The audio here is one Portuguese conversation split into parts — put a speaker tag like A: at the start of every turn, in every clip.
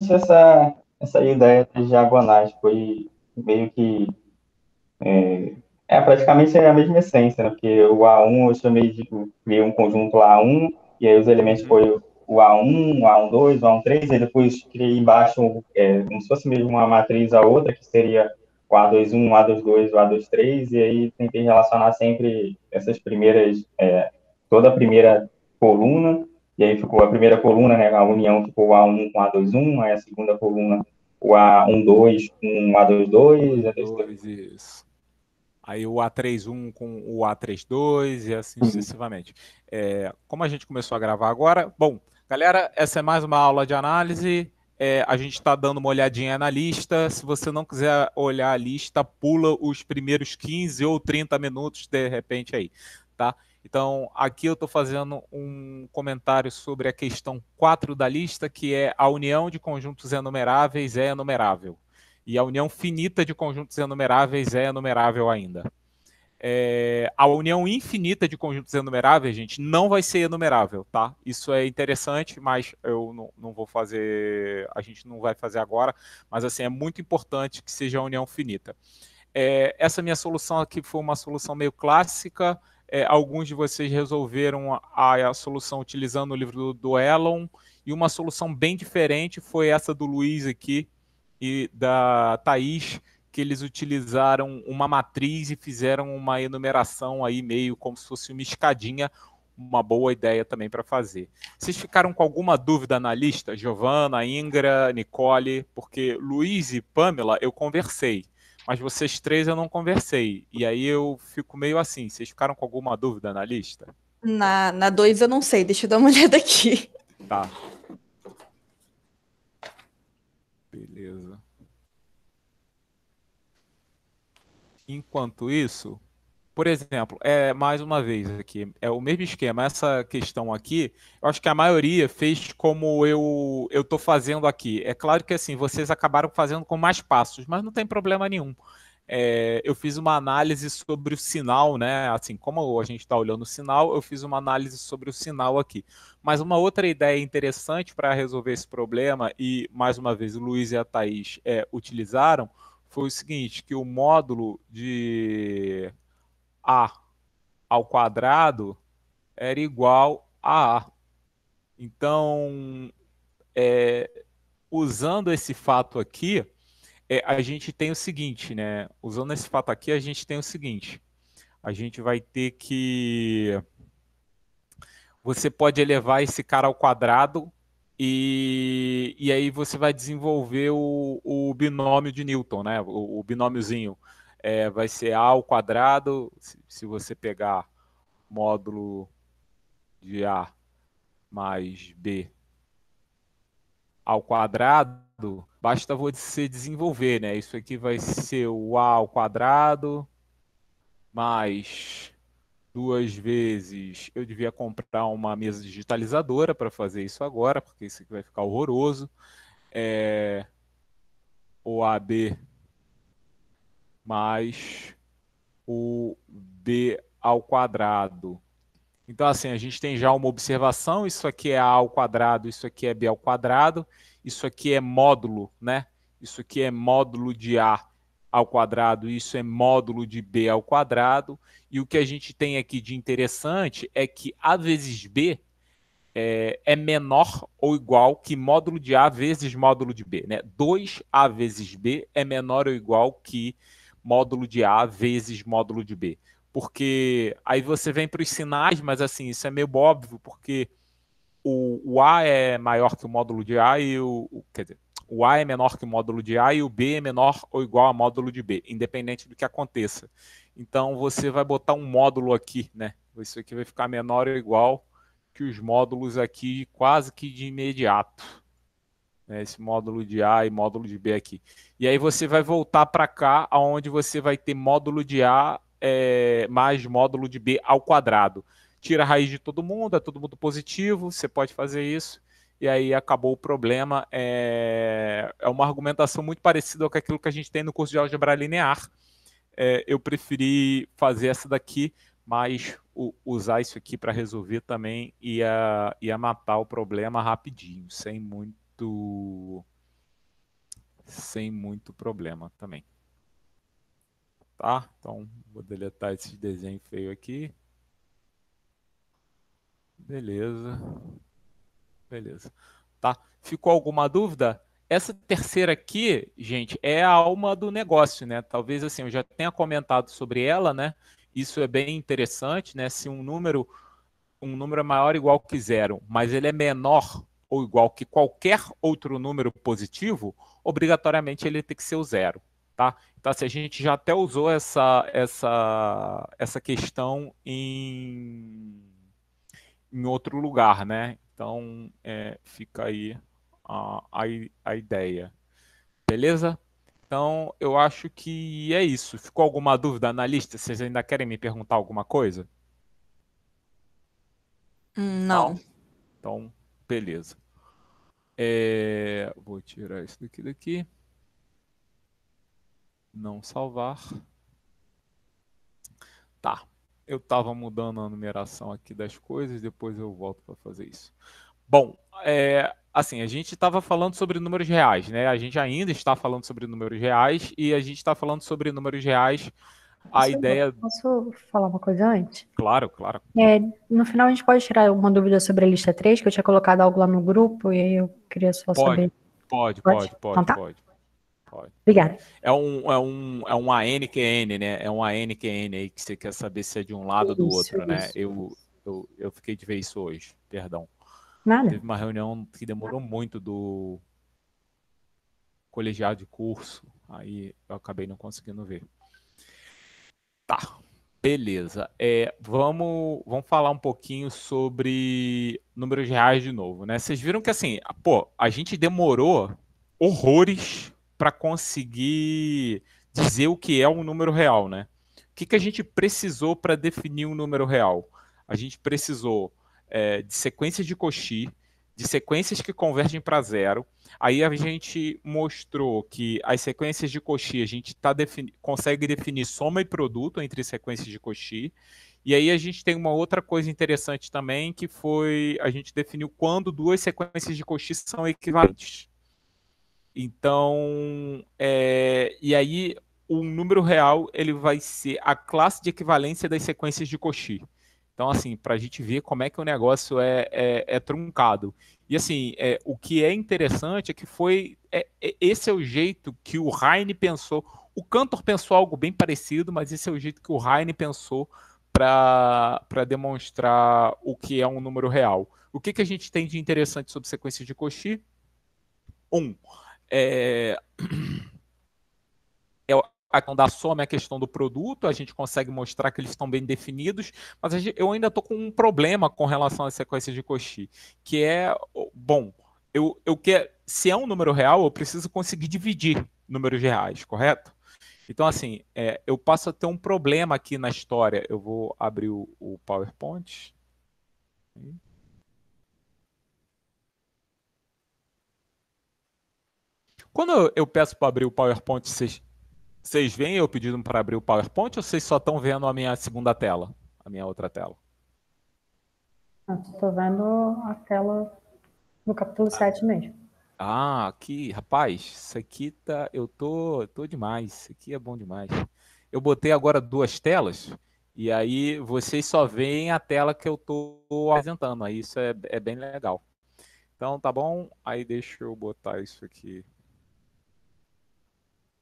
A: basicamente essa ideia das diagonais. Foi meio que praticamente é a mesma essência, né? Porque o A1 eu chamei de criei um conjunto A1, e aí os elementos
B: Uhum.
A: foi o A1, o A12, o A13, e depois criei embaixo como se fosse mesmo uma matriz a outra, que seria o A21, o A22, o A23, e aí tentei relacionar sempre essas primeiras, toda a primeira coluna, e aí ficou a primeira coluna, né? A união ficou o A1 com o A21, aí a segunda coluna o A12 com o
B: Um,
A: A22,
B: dois,
A: a terceira.
B: dois, isso. Aí o A31 com o A32 e assim sucessivamente. Como a gente começou a gravar agora, bom, galera, essa é mais uma aula de análise. A gente está dando uma olhadinha na lista. Se você não quiser olhar a lista, pula os primeiros 15 ou 30 minutos de repente aí, tá? Então, aqui eu estou fazendo um comentário sobre a questão 4 da lista, que é a união de conjuntos enumeráveis é enumerável. E a união finita de conjuntos enumeráveis é enumerável ainda. A união infinita de conjuntos enumeráveis, gente, não vai ser enumerável, tá? Isso é interessante, mas eu não vou fazer, a gente não vai fazer agora, mas assim, é muito importante que seja a união finita. Essa minha solução aqui foi uma solução meio clássica. Alguns de vocês resolveram a solução utilizando o livro do Elon, e uma solução bem diferente foi essa do Luiz aqui e da Thaís, que eles utilizaram uma matriz e fizeram uma enumeração aí meio como se fosse uma escadinha, uma boa ideia também para fazer. Vocês ficaram com alguma dúvida na lista? Giovana, Ingra, Nicole, porque Luiz e Pamela eu conversei, mas vocês três eu não conversei. E aí eu fico meio assim, vocês ficaram com alguma dúvida na lista?
C: Na 2 eu não sei, deixa eu dar uma olhada aqui.
B: Tá, beleza. Enquanto isso, por exemplo, mais uma vez aqui, é o mesmo esquema. Essa questão aqui, eu acho que a maioria fez como eu estou fazendo aqui. É claro que assim, vocês acabaram fazendo com mais passos, mas não tem problema nenhum. Eu fiz uma análise sobre o sinal, né? Assim, como a gente está olhando o sinal, eu fiz uma análise sobre o sinal aqui. Mas uma outra ideia interessante para resolver esse problema, e mais uma vez o Luiz e a Thaís utilizaram, foi o seguinte, que o módulo de A ao quadrado era igual a A. Então, usando esse fato aqui, a gente tem o seguinte, né? Usando esse fato aqui, a gente tem o seguinte. A gente vai ter que... Você pode elevar esse cara ao quadrado e aí você vai desenvolver o binômio de Newton, né? O binômiozinho. Vai ser A ao quadrado, se você pegar módulo de A mais B ao quadrado, basta você desenvolver, né? Isso aqui vai ser o A ao quadrado mais duas vezes. Eu devia comprar uma mesa digitalizadora para fazer isso agora, porque isso aqui vai ficar horroroso. O AB mais o B ao quadrado. Então, assim, a gente tem já uma observação, isso aqui é A ao quadrado, isso aqui é B ao quadrado, isso aqui é módulo, né? Isso aqui é módulo de A ao quadrado, isso é módulo de B ao quadrado, e o que a gente tem aqui de interessante é que A vezes B é menor ou igual que módulo de A vezes módulo de B, né? 2A vezes B é menor ou igual que módulo de A vezes módulo de B. Porque aí você vem para os sinais, mas assim, isso é meio óbvio, porque o A é maior que o módulo de A e quer dizer, o A é menor que o módulo de A e o B é menor ou igual a módulo de B, independente do que aconteça. Então você vai botar um módulo aqui, né? Isso aqui vai ficar menor ou igual que os módulos aqui quase que de imediato, né? Esse módulo de A e módulo de B aqui. E aí você vai voltar para cá, onde você vai ter módulo de A mais módulo de B ao quadrado. Tira a raiz de todo mundo, é todo mundo positivo, você pode fazer isso, e aí acabou o problema. É uma argumentação muito parecida com aquilo que a gente tem no curso de álgebra linear. Eu preferi fazer essa daqui, mas usar isso aqui para resolver também ia matar o problema rapidinho, sem muito sem muito problema também. Tá? Então, vou deletar esse desenho feio aqui. Beleza. Beleza. Tá? Ficou alguma dúvida? Essa terceira aqui, gente, é a alma do negócio, né? Talvez assim, eu já tenha comentado sobre ela, né? Isso é bem interessante, né? Se um número é maior ou igual que zero, mas ele é menor ou igual que qualquer outro número positivo, obrigatoriamente ele tem que ser o zero, tá? Então, assim, a gente já até usou essa questão em outro lugar, né? Então, fica aí a ideia. Beleza? Então, eu acho que é isso. Ficou alguma dúvida na lista? Vocês ainda querem me perguntar alguma coisa?
C: Não.
B: Então, beleza. Vou tirar isso daqui. Não salvar. Tá. Eu estava mudando a numeração aqui das coisas, depois eu volto para fazer isso. Bom, assim, a gente estava falando sobre números reais, né? A gente ainda está falando sobre números reais e a gente está falando sobre números reais.
D: Posso falar uma coisa antes?
B: Claro, claro.
D: No final a gente pode tirar alguma dúvida sobre a lista 3, que eu tinha colocado algo lá no grupo e aí eu queria só saber.
B: Pode.
D: Então tá.
B: Pode.
D: Obrigada.
B: É um ANQN, né? É um ANQN aí que você quer saber se é de um lado ou do outro, né? Eu fiquei de ver isso hoje, perdão.
D: Nada.
B: Teve uma reunião que demorou muito do colegiado de curso, aí eu acabei não conseguindo ver. Tá, beleza. Vamos falar um pouquinho sobre números reais de novo, né? Vocês viram que assim, a gente demorou horrores para conseguir dizer o que é um número real, né? O que a gente precisou para definir um número real? A gente precisou de sequências de Cauchy, de sequências que convergem para zero. Aí a gente mostrou que as sequências de Cauchy a gente consegue definir soma e produto entre sequências de Cauchy. E aí a gente tem uma outra coisa interessante também, que foi a gente definiu quando duas sequências de Cauchy são equivalentes. Então, e aí o número real ele vai ser a classe de equivalência das sequências de Cauchy. Então, assim, para a gente ver como é que o negócio é truncado. E, assim, o que é interessante é que esse é o jeito que o Heine pensou. O Cantor pensou algo bem parecido, mas esse é o jeito que o Heine pensou para demonstrar o que é um número real. O que a gente tem de interessante sobre sequências de Cauchy? A questão da soma é a questão do produto, a gente consegue mostrar que eles estão bem definidos, mas eu ainda estou com um problema com relação às sequências de Cauchy, que se é um número real, eu preciso conseguir dividir números reais, correto? Então, assim, eu passo a ter um problema aqui na história. Eu vou abrir o PowerPoint. Quando eu peço para abrir o PowerPoint, vocês veem eu pedindo para abrir o PowerPoint ou vocês só estão vendo a minha segunda tela, a minha outra tela?
D: Estou vendo a tela no capítulo 7 mesmo.
B: Aqui, rapaz, isso aqui tá. Eu tô demais. Isso aqui é bom demais. Eu botei agora duas telas e aí vocês só veem a tela que eu tô apresentando. Aí isso é bem legal. Então tá bom. Aí deixa eu botar isso aqui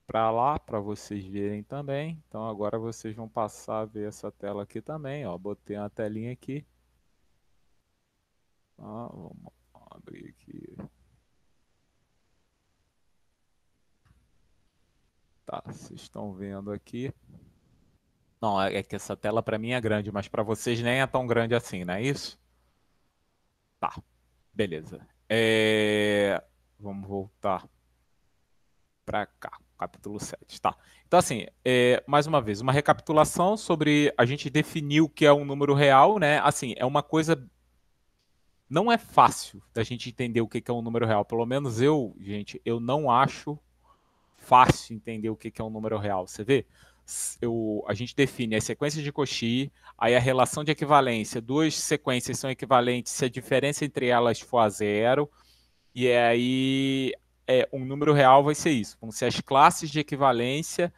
B: para lá, para vocês verem também. Então agora vocês vão passar a ver essa tela aqui também, ó. Botei uma telinha aqui. Vamos abrir aqui. Tá, vocês estão vendo aqui. Não, é que essa tela para mim é grande, mas para vocês nem é tão grande assim, não é isso? Tá, beleza. Vamos voltar para cá, capítulo 7, tá. Então, assim, mais uma vez, uma recapitulação sobre a gente definir o que é um número real, né? Assim, é uma coisa... Não é fácil da gente entender o que é um número real. Pelo menos gente, eu não acho fácil entender o que é um número real. Você vê? A gente define as sequências de Cauchy, aí a relação de equivalência, duas sequências são equivalentes se a diferença entre elas for a zero, e aí um número real vai ser isso. Vão ser as classes de equivalência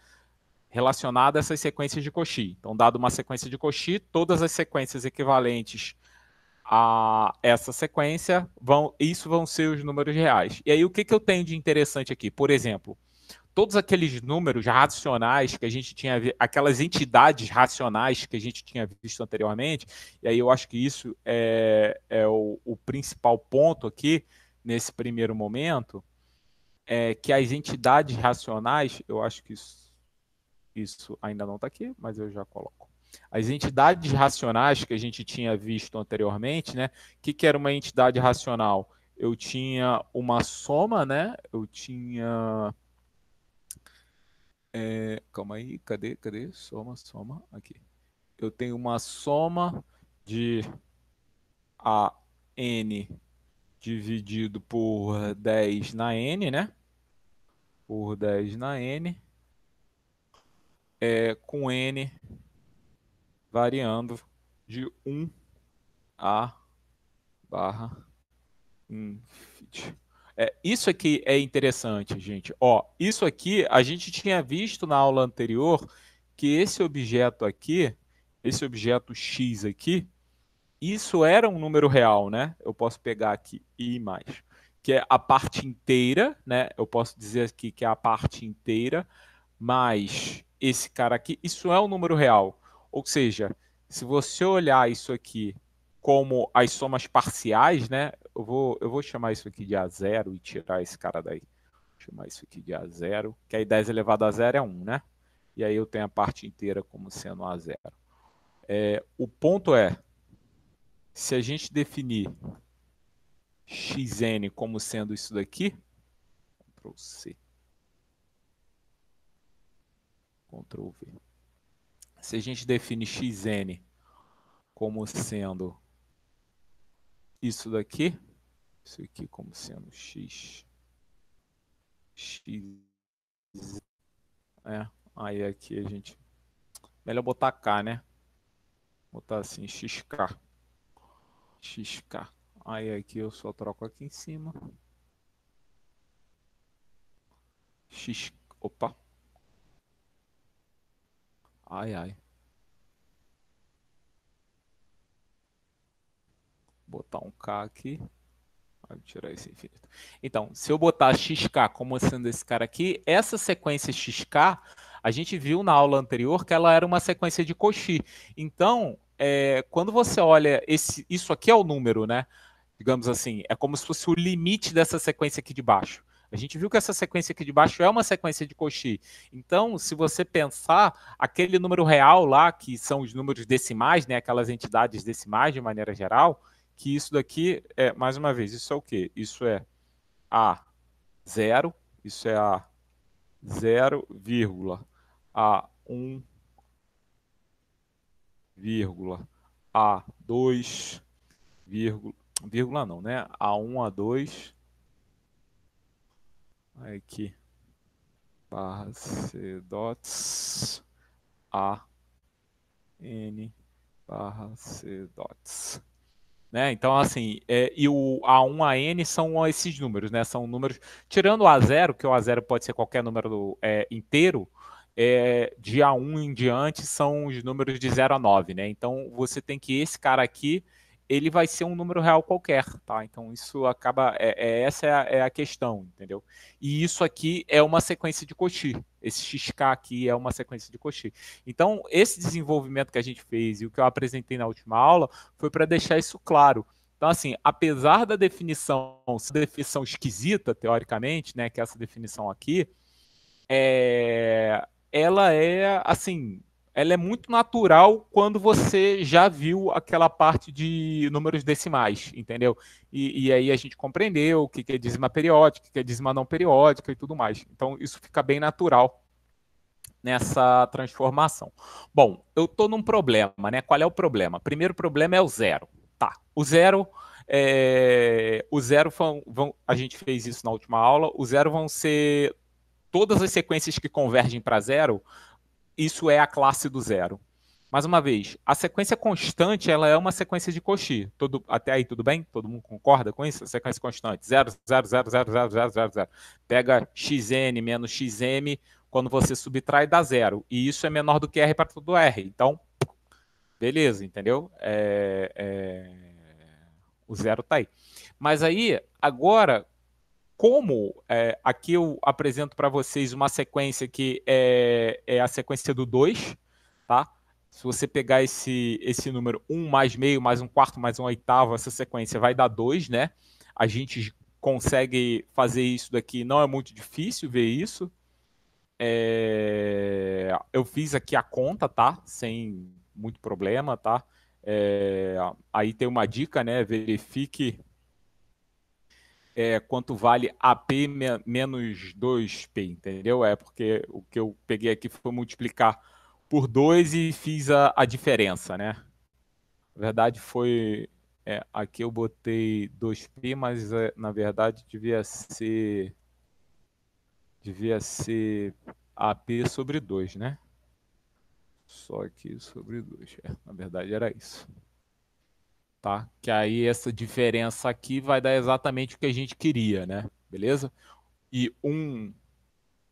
B: relacionadas a essas sequências de Cauchy. Então, dado uma sequência de Cauchy, todas as sequências equivalentes a essa sequência, isso vão ser os números reais. E aí, o que eu tenho de interessante aqui? Por exemplo, todos aqueles números racionais que a gente tinha, aquelas entidades racionais que a gente tinha visto anteriormente, e aí eu acho que isso é o principal ponto aqui, nesse primeiro momento, é que as entidades racionais, eu acho que isso ainda não está aqui, mas eu já coloco. As entidades racionais que a gente tinha visto anteriormente, né? O que era uma entidade racional? Eu tinha uma soma, né? Eu tinha... calma aí, cadê? Soma, aqui. Eu tenho uma soma de a n dividido por 10 na n, né? Por 10 na n, com n variando de 1 a barra infinity. Isso aqui é interessante, gente. Ó, isso aqui a gente tinha visto na aula anterior que esse objeto aqui, esse objeto x aqui, isso era um número real, né? Eu posso pegar aqui i mais, que é a parte inteira, né? Eu posso dizer aqui que é a parte inteira mais esse cara aqui, isso é um número real. Ou seja, se você olhar isso aqui como as somas parciais, né? Eu vou chamar isso aqui de A0 e tirar esse cara daí. Vou chamar isso aqui de A0, que aí 10 elevado a 0 é 1, né? E aí eu tenho a parte inteira como sendo A0. O ponto é, se a gente definir xn como sendo isso daqui, Ctrl C, Ctrl V. Se a gente define xn como sendo isso daqui, isso aqui como sendo x, aí aqui a gente, melhor botar k, né? Botar assim, xk, aí aqui eu só troco aqui em cima, opa, ai, botar um k aqui. Vou tirar esse infinito. Então, se eu botar xk como sendo esse cara aqui, essa sequência xk, a gente viu na aula anterior que ela era uma sequência de Cauchy. Então, quando você olha, isso aqui é o número, né? Digamos assim, é como se fosse o limite dessa sequência aqui de baixo. A gente viu que essa sequência aqui de baixo é uma sequência de Cauchy. Então, se você pensar, aquele número real lá, que são os números decimais, né? Aquelas entidades decimais de maneira geral, que isso daqui mais uma vez, isso é o quê? Isso é A0, isso é A0, A1, A2, vírgula não, né? A1, A2, aqui, barra C dots, A, N, barra C dots. Né? Então, assim, e o A1, AN são esses números, né? São números, tirando o A0, que o A0 pode ser qualquer número inteiro, de A1 em diante são os números de 0 a 9, né? Então, você tem que esse cara aqui, ele vai ser um número real qualquer, tá? Então, isso acaba, essa é a questão, entendeu? E isso aqui é uma sequência de Cauchy. Esse XK aqui é uma sequência de Cauchy. Então, esse desenvolvimento que a gente fez e o que eu apresentei na última aula foi para deixar isso claro. Então, assim, apesar da definição esquisita, teoricamente, né, que é essa definição aqui, ela assim, ela é muito natural quando você já viu aquela parte de números decimais, entendeu? E aí a gente compreendeu o que é dízima periódica, o que é dízima não periódica e tudo mais. Então, isso fica bem natural nessa transformação. Bom, eu estou num problema, né? Qual é o problema? Primeiro problema é o zero. Tá, o zero a gente fez isso na última aula, o zero vão ser todas as sequências que convergem para zero, isso é a classe do zero. Mais uma vez, a sequência constante ela é uma sequência de Cauchy. Até aí tudo bem? Todo mundo concorda com isso? A sequência constante, 0, 0, 0, 0, 0, 0, 0, 0. Pega xn menos xm, quando você subtrai dá zero. E isso é menor do que r para todo R. Então, beleza, entendeu? O zero está aí. Mas aí, agora, como aqui eu apresento para vocês uma sequência que é a sequência do 2, tá? Se você pegar esse número 1 mais meio, mais um quarto, mais um oitavo, essa sequência vai dar 2, né? A gente consegue fazer isso daqui, não é muito difícil ver isso. Eu fiz aqui a conta, tá? Sem muito problema, tá? Aí tem uma dica, né? Verifique quanto vale AP menos 2P, entendeu? Porque o que eu peguei aqui foi multiplicar por 2 e fiz a diferença, né? Na verdade foi... aqui eu botei 2P, mas na verdade devia ser AP sobre 2, né? Só aqui sobre 2. Na verdade era isso. Tá? Que aí essa diferença aqui vai dar exatamente o que a gente queria, né? Beleza? E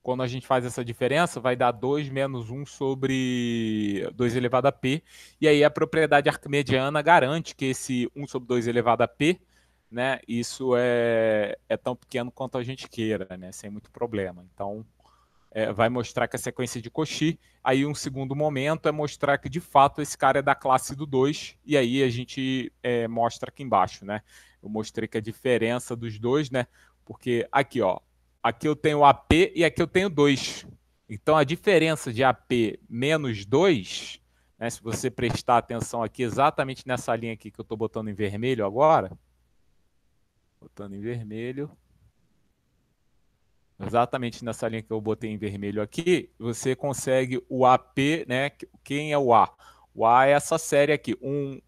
B: quando a gente faz essa diferença, vai dar 2 menos 1 sobre 2 elevado a p. E aí a propriedade arquimediana garante que esse 1 sobre 2 elevado a p, né, isso é tão pequeno quanto a gente queira, né, sem muito problema. Então, vai mostrar que a sequência de Cauchy. Aí um segundo momento é mostrar que, de fato, esse cara é da classe do 2. E aí a gente mostra aqui embaixo, né? Eu mostrei que a diferença dos dois, né? Porque aqui, ó, aqui eu tenho AP e aqui eu tenho 2. Então, a diferença de AP menos 2, né, se você prestar atenção aqui, exatamente nessa linha aqui que eu estou botando em vermelho agora, botando em vermelho, exatamente nessa linha que eu botei em vermelho aqui, você consegue o AP, né? Quem é o A? O A é essa série aqui, 1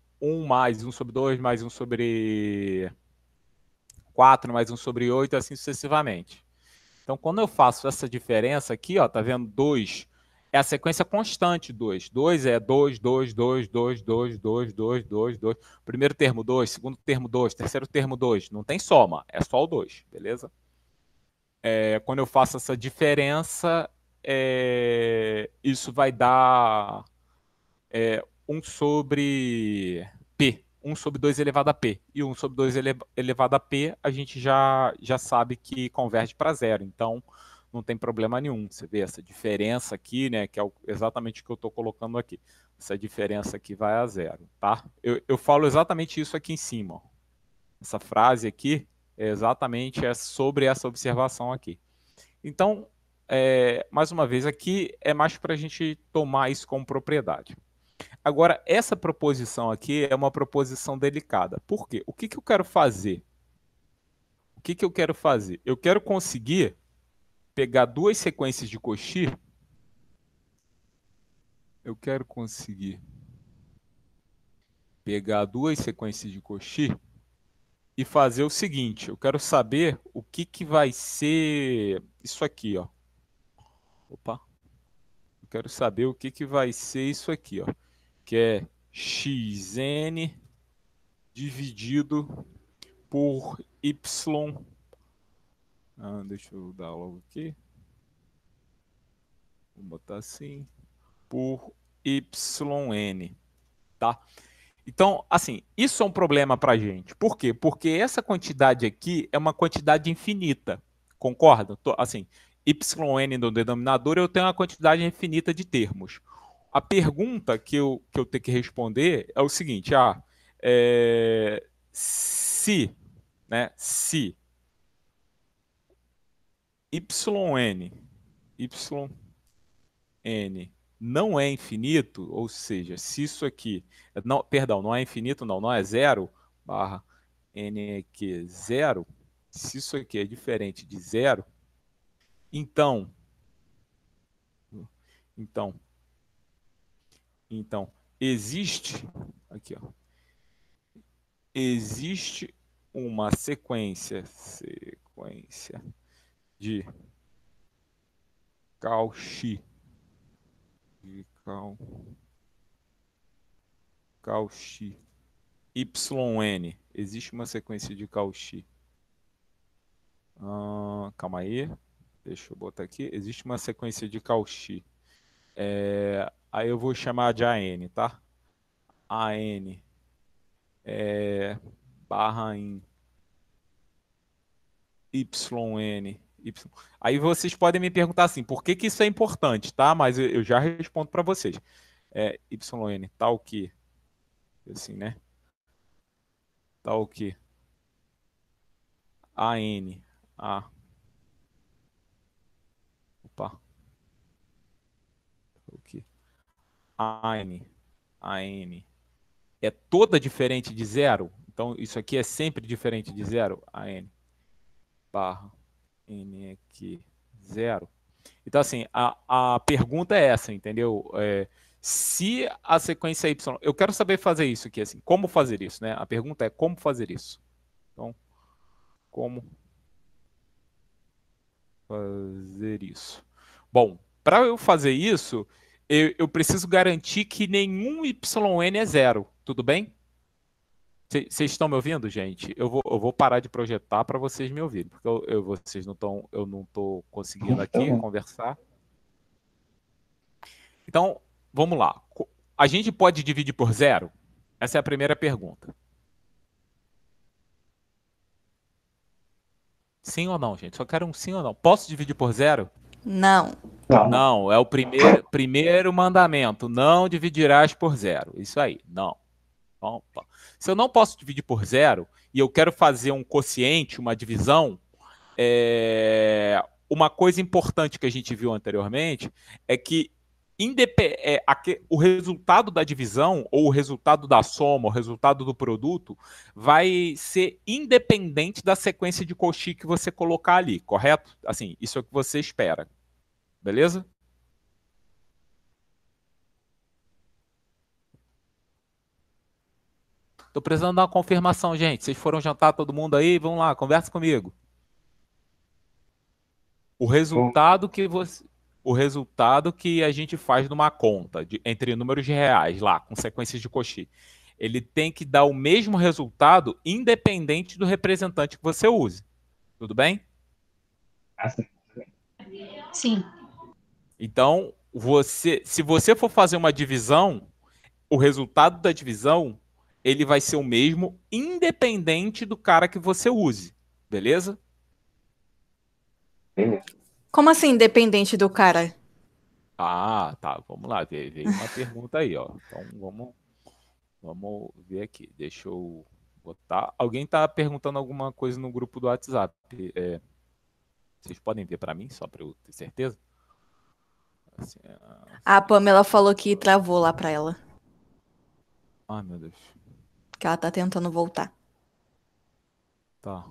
B: mais 1 sobre 2, mais 1 sobre 4, mais 1 sobre 8, assim sucessivamente. Então, quando eu faço essa diferença aqui, ó, tá vendo? 2 é a sequência constante 2. 2 é 2, 2, 2, 2, 2, 2, 2, 2, 2. Primeiro termo 2, segundo termo 2, terceiro termo 2. Não tem soma, é só o 2, beleza? Quando eu faço essa diferença, isso vai dar 1 sobre P. 1 sobre 2 elevado a P. E 1 sobre 2 elevado a P, a gente já sabe que converge para zero. Então, não tem problema nenhum. Você vê essa diferença aqui, né, que é exatamente o que eu estou colocando aqui. Essa diferença aqui vai a zero, tá? Eu falo exatamente isso aqui em cima. Ó. Essa frase aqui é exatamente sobre essa observação aqui. Então, mais uma vez, aqui é mais para a gente tomar isso como propriedade. Agora, essa proposição aqui é uma proposição delicada. Por quê? O que eu quero fazer? O que eu quero fazer? Eu quero conseguir pegar duas sequências de Cauchy. Eu quero conseguir pegar duas sequências de Cauchy e fazer o seguinte. Eu quero saber o que vai ser isso aqui, ó. Opa. Eu quero saber o que vai ser isso aqui, ó. Que é xn dividido por y. Deixa eu dar logo aqui. Vou botar assim. Por yn. Tá? Então, assim, isso é um problema para a gente. Por quê? Porque essa quantidade aqui é uma quantidade infinita. Concorda? Assim, yn no denominador, eu tenho uma quantidade infinita de termos. A pergunta que eu tenho que responder é o seguinte: se yn não é infinito, ou seja, se isso aqui, não, perdão, não é infinito, não é zero, barra n aqui é zero, se isso aqui é diferente de zero, então, então, existe, aqui, ó, existe uma sequência de Cauchy, Cauchy. YN. Existe uma sequência de Cauchy. Calma aí. Deixa eu botar aqui. Existe uma sequência de Cauchy. Aí eu vou chamar de AN, tá? AN barra em YN. Aí vocês podem me perguntar assim, por que que isso é importante, tá? Mas eu já respondo para vocês. YN, tá o quê? Assim, né? Tá o quê? AN. Opa. O quê? AN. É toda diferente de zero? Então, isso aqui é sempre diferente de zero? AN barra N aqui, zero. Então, assim, a pergunta é essa, entendeu? Se a sequência Y... Eu quero saber fazer isso aqui, assim. Como fazer isso, né? A pergunta é como fazer isso. Então, como fazer isso? Bom, para eu fazer isso, eu preciso garantir que nenhum YN é zero. Tudo bem? Vocês estão me ouvindo, gente? Eu vou parar de projetar para vocês me ouvirem, porque vocês não estão, eu não estou conseguindo aqui conversar. Então, vamos lá. A gente pode dividir por zero? Essa é a primeira pergunta. Sim ou não, gente? Só quero um sim ou não. Posso dividir por zero?
C: Não.
B: Não, é o primeiro mandamento. Não dividirás por zero. Isso aí, não. Opa. Se eu não posso dividir por zero e eu quero fazer um quociente, uma divisão, uma coisa importante que a gente viu anteriormente é que o resultado da divisão, ou o resultado da soma, o resultado do produto, vai ser independente da sequência de Cauchy que você colocar ali, correto? Assim, isso é o que você espera. Beleza? Tô precisando dar uma confirmação, gente. Vocês foram jantar todo mundo aí? Vamos lá, conversa comigo. O resultado que a gente faz numa conta entre números de reais lá, com sequências de Cauchy, ele tem que dar o mesmo resultado independente do representante que você use. Tudo bem?
D: Sim.
B: Então, se você for fazer uma divisão, o resultado da divisão ele vai ser o mesmo independente do cara que você use. Beleza?
C: Como assim, independente do cara?
B: Tá. Vamos lá. Veio uma pergunta aí, ó. Então, vamos ver aqui. Deixa eu botar. Alguém tá perguntando alguma coisa no grupo do WhatsApp. Vocês podem ver para mim, só para eu ter certeza? Assim,
C: A Pamela falou que travou lá pra ela.
B: Ai, meu Deus.
C: Que ela tá tentando voltar.
B: Tá.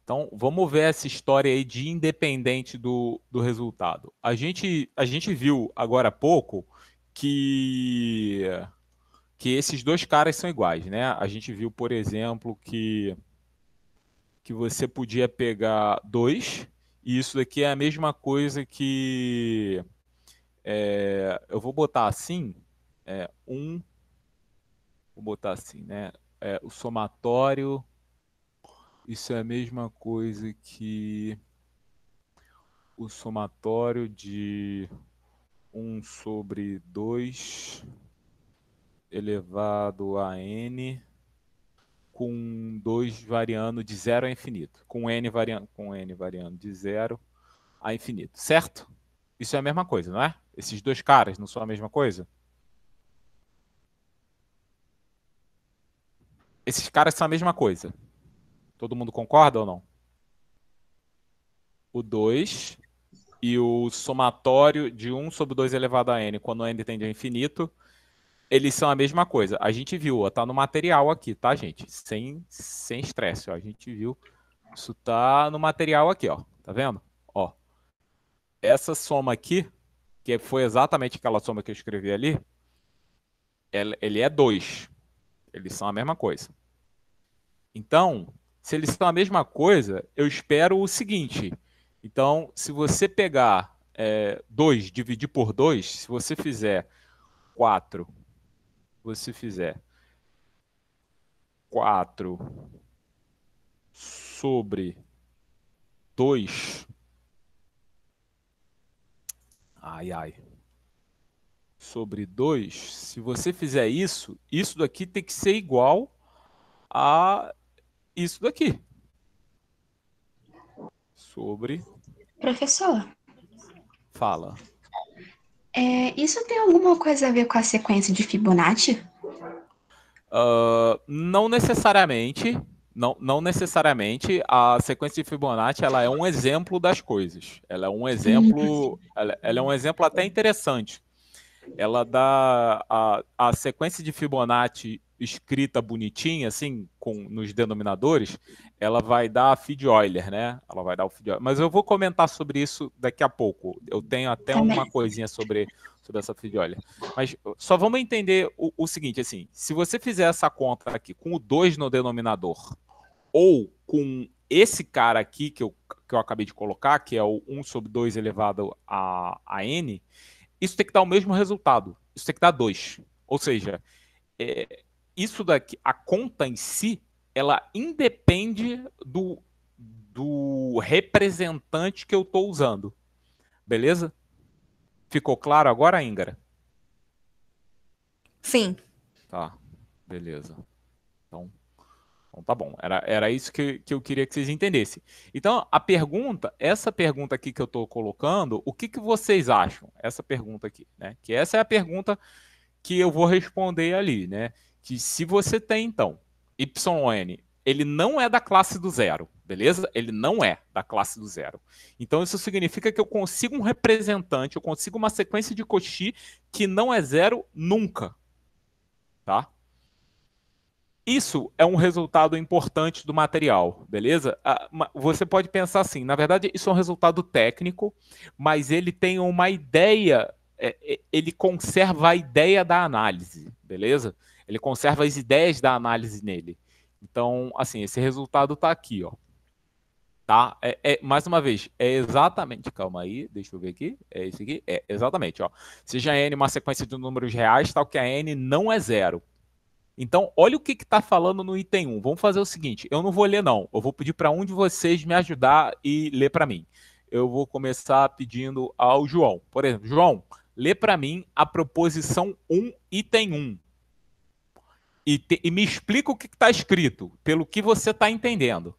B: Então, vamos ver essa história aí de independente do resultado. A gente viu agora há pouco que esses dois caras são iguais, né? A gente viu, por exemplo, que você podia pegar 2, e isso daqui é a mesma coisa que... eu vou botar assim, vou botar assim, né? O somatório... Isso é a mesma coisa que o somatório de 1 sobre 2 elevado a n, com 2 variando de 0 a infinito, com n variando de 0 a infinito, certo? Isso é a mesma coisa, não é? Esses dois caras não são a mesma coisa? Esses caras são a mesma coisa. Todo mundo concorda ou não? O 2 e o somatório de 1 sobre 2 elevado a n, quando n tende a infinito, eles são a mesma coisa. A gente viu, ó, tá no material aqui, tá, gente? Sem estresse, ó. A gente viu. Isso tá no material aqui, ó. Tá vendo? Ó. Essa soma aqui, que foi exatamente aquela soma que eu escrevi ali, ele é 2. Eles são a mesma coisa. Então, se eles são a mesma coisa, eu espero o seguinte. Então, se você pegar 2, dividir por 2, se você fizer 4, você fizer 4 sobre 2, sobre 2, se você fizer isso, isso daqui tem que ser igual a isso daqui. Sobre,
E: Professor,
B: fala.
E: isso tem alguma coisa a ver com a sequência de Fibonacci?
B: Não necessariamente, não necessariamente. A sequência de Fibonacci, ela é um exemplo das coisas. Ela é um exemplo, ela é um exemplo até interessante. Ela dá a sequência de Fibonacci escrita bonitinha, assim, nos denominadores, ela vai dar a Feed-Euler, né? Ela vai dar o Feed-Euler. Mas eu vou comentar sobre isso daqui a pouco. Eu tenho até uma coisinha sobre essa Feed-Euler. Mas só vamos entender o seguinte, assim, se você fizer essa conta aqui com o 2 no denominador ou com esse cara aqui que eu acabei de colocar, que é o 1 sobre 2 elevado a n, isso tem que dar o mesmo resultado. Isso tem que dar 2. Ou seja, isso daqui, a conta em si, ela independe do representante que eu estou usando. Beleza? Ficou claro agora, Ingara?
C: Sim.
B: Tá, beleza. Então tá bom. Era isso que eu queria que vocês entendessem. Então, essa pergunta aqui que eu estou colocando, o que vocês acham? Essa pergunta aqui, né? Que essa é a pergunta que eu vou responder ali, né? Que se você tem, então, YN, ele não é da classe do zero, beleza? Ele não é da classe do zero. Então, isso significa que eu consigo um representante, eu consigo uma sequência de Cauchy que não é zero nunca, tá? Isso é um resultado importante do material, beleza? Você pode pensar assim, na verdade, isso é um resultado técnico, mas ele tem uma ideia, ele conserva a ideia da análise, beleza? Ele conserva as ideias da análise nele. Então, assim, esse resultado está aqui, ó. Tá? Mais uma vez, é exatamente, calma aí, deixa eu ver aqui, é esse aqui, exatamente, ó. Seja n uma sequência de números reais, tal que a n não é zero. Então, olha o que está falando no item 1. Vamos fazer o seguinte, eu não vou ler não, eu vou pedir para um de vocês me ajudar e ler para mim. Eu vou começar pedindo ao João. Por exemplo, João, lê para mim a proposição 1, item 1. E me explica o que está escrito, pelo que você está entendendo.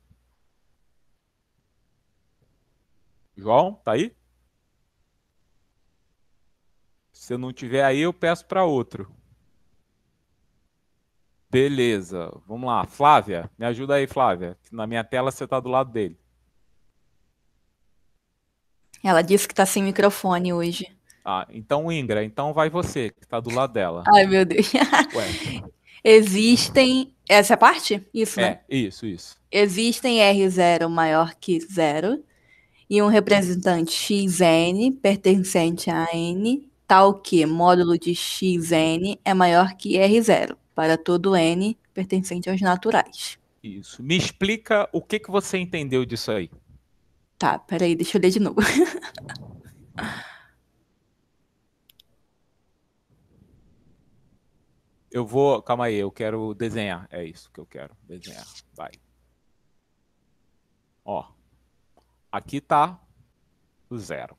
B: João, tá aí? Se não tiver aí, eu peço para outro. Beleza, vamos lá. Flávia, me ajuda aí, Flávia. Na minha tela você está do lado dele.
C: Ela disse que tá sem microfone hoje.
B: Então, Ingra, então vai você, que está do lado dela.
C: Ai, meu Deus.
B: Ué.
C: Existem. Essa é a parte? Isso, né?
B: Isso.
C: Existem R0 maior que 0 e um representante xn pertencente a n, tal que módulo de xn é maior que R0, para todo n pertencente aos naturais.
B: Isso. Me explica o que você entendeu disso aí.
C: Tá, peraí, deixa eu ler de novo.
B: Calma aí, eu quero desenhar. É isso que eu quero, desenhar. Vai. Ó, aqui tá o 0.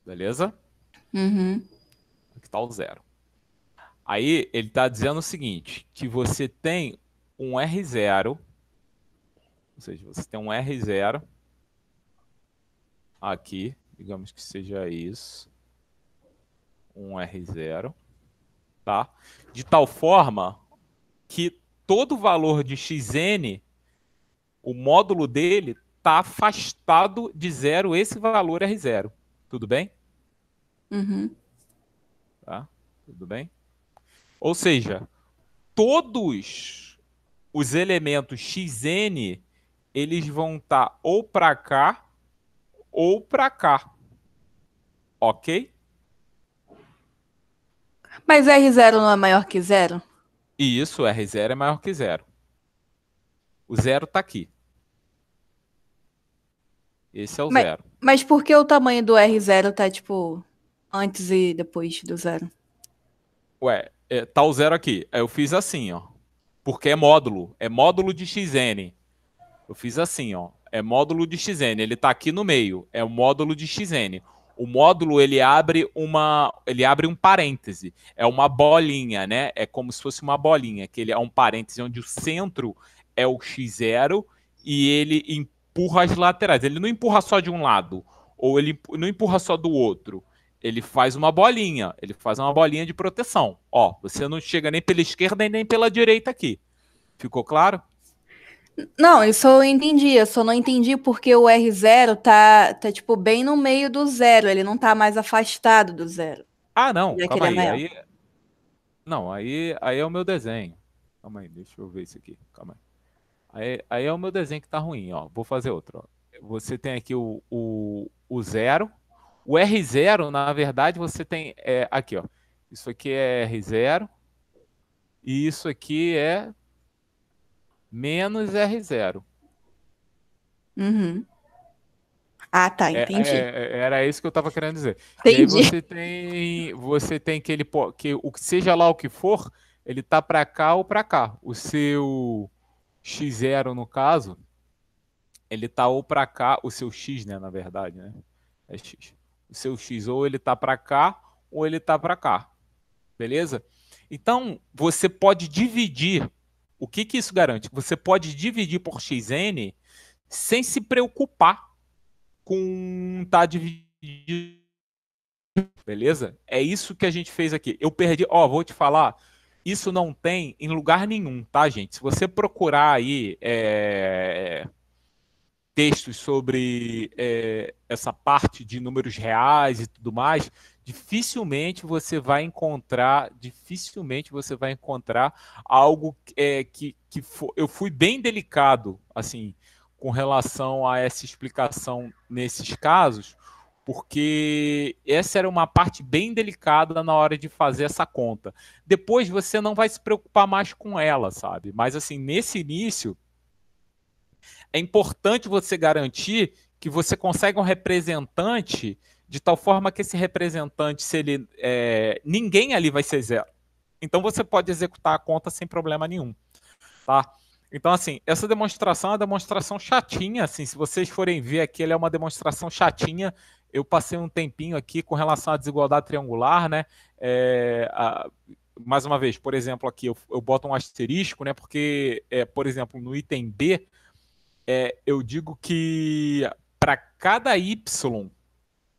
B: Beleza?
C: Uhum.
B: Aqui tá o 0. Aí ele está dizendo o seguinte, que você tem um R0, ou seja, você tem um R0 aqui, digamos que seja isso, um R0, tá? De tal forma que todo valor de xn, o módulo dele está afastado de zero esse valor R0. Tudo bem?
C: Uhum.
B: Tá? Tudo bem? Ou seja, todos os elementos xn, eles vão estar ou para cá ou para cá. Ok?
C: Mas R0 não é maior que 0?
B: E isso, R0 é maior que 0. O 0 está aqui. Esse é o 0.
C: Mas por que o tamanho do R0 tá, tipo, Antes e depois do zero.
B: Ué, tá o zero aqui. Aí eu fiz assim, ó. Porque é módulo de xn. Eu fiz assim, ó. É módulo de xn. Ele tá aqui no meio. É o módulo de xn. O módulo ele abre um parêntese. É uma bolinha, né? É como se fosse uma bolinha, que ele é um parêntese onde o centro é o x0 e ele empurra as laterais. Ele não empurra só de um lado, ou ele não empurra só do outro. Ele faz uma bolinha. Ele faz uma bolinha de proteção. Ó, você não chega nem pela esquerda e nem pela direita aqui. Ficou claro?
C: Não, isso eu entendi. Eu só não entendi porque o R0 tá tipo, bem no meio do zero. Ele não tá mais afastado do zero.
B: Ah, não.
C: Já que
B: Calma
C: ele é
B: aí.
C: maior.
B: Não, aí é o meu desenho. Calma aí, deixa eu ver isso aqui. Calma aí. Aí é o meu desenho que tá ruim, ó. Vou fazer outro. Ó. Você tem aqui o zero. O R0, na verdade, você tem. Aqui, ó. Isso aqui é R0. E isso aqui é menos R0.
C: Uhum. Ah, tá, entendi.
B: Era isso que eu estava querendo dizer. E aí
C: Entendi.
B: você tem que ele que o que seja lá o que for, ele tá para cá ou para cá. O seu x0 no caso, ele tá ou para cá, o seu x, né, na verdade, né? É x. O seu x ou ele tá para cá ou ele tá para cá. Beleza? Então, você pode dividir. O que que isso garante? Você pode dividir por xn sem se preocupar com tá dividido. Beleza? É isso que a gente fez aqui. Eu perdi, ó, vou te falar, isso não tem em lugar nenhum, tá, gente? Se você procurar aí textos sobre essa parte de números reais e tudo mais, dificilmente você vai encontrar algo eu fui bem delicado, assim, com relação a essa explicação nesses casos, porque essa era uma parte bem delicada na hora de fazer essa conta. Depois você não vai se preocupar mais com ela, sabe? Mas assim, nesse início é importante você garantir que você consegue um representante de tal forma que esse representante, se ele ninguém ali vai ser zero. Então você pode executar a conta sem problema nenhum, tá? Então, assim, essa demonstração é uma demonstração chatinha, assim, se vocês forem ver aqui, ela é uma demonstração chatinha. Eu passei um tempinho aqui com relação à desigualdade triangular, né? Mais uma vez, por exemplo, aqui eu boto um asterisco, né? Porque, por exemplo, no item B, eu digo que para cada y,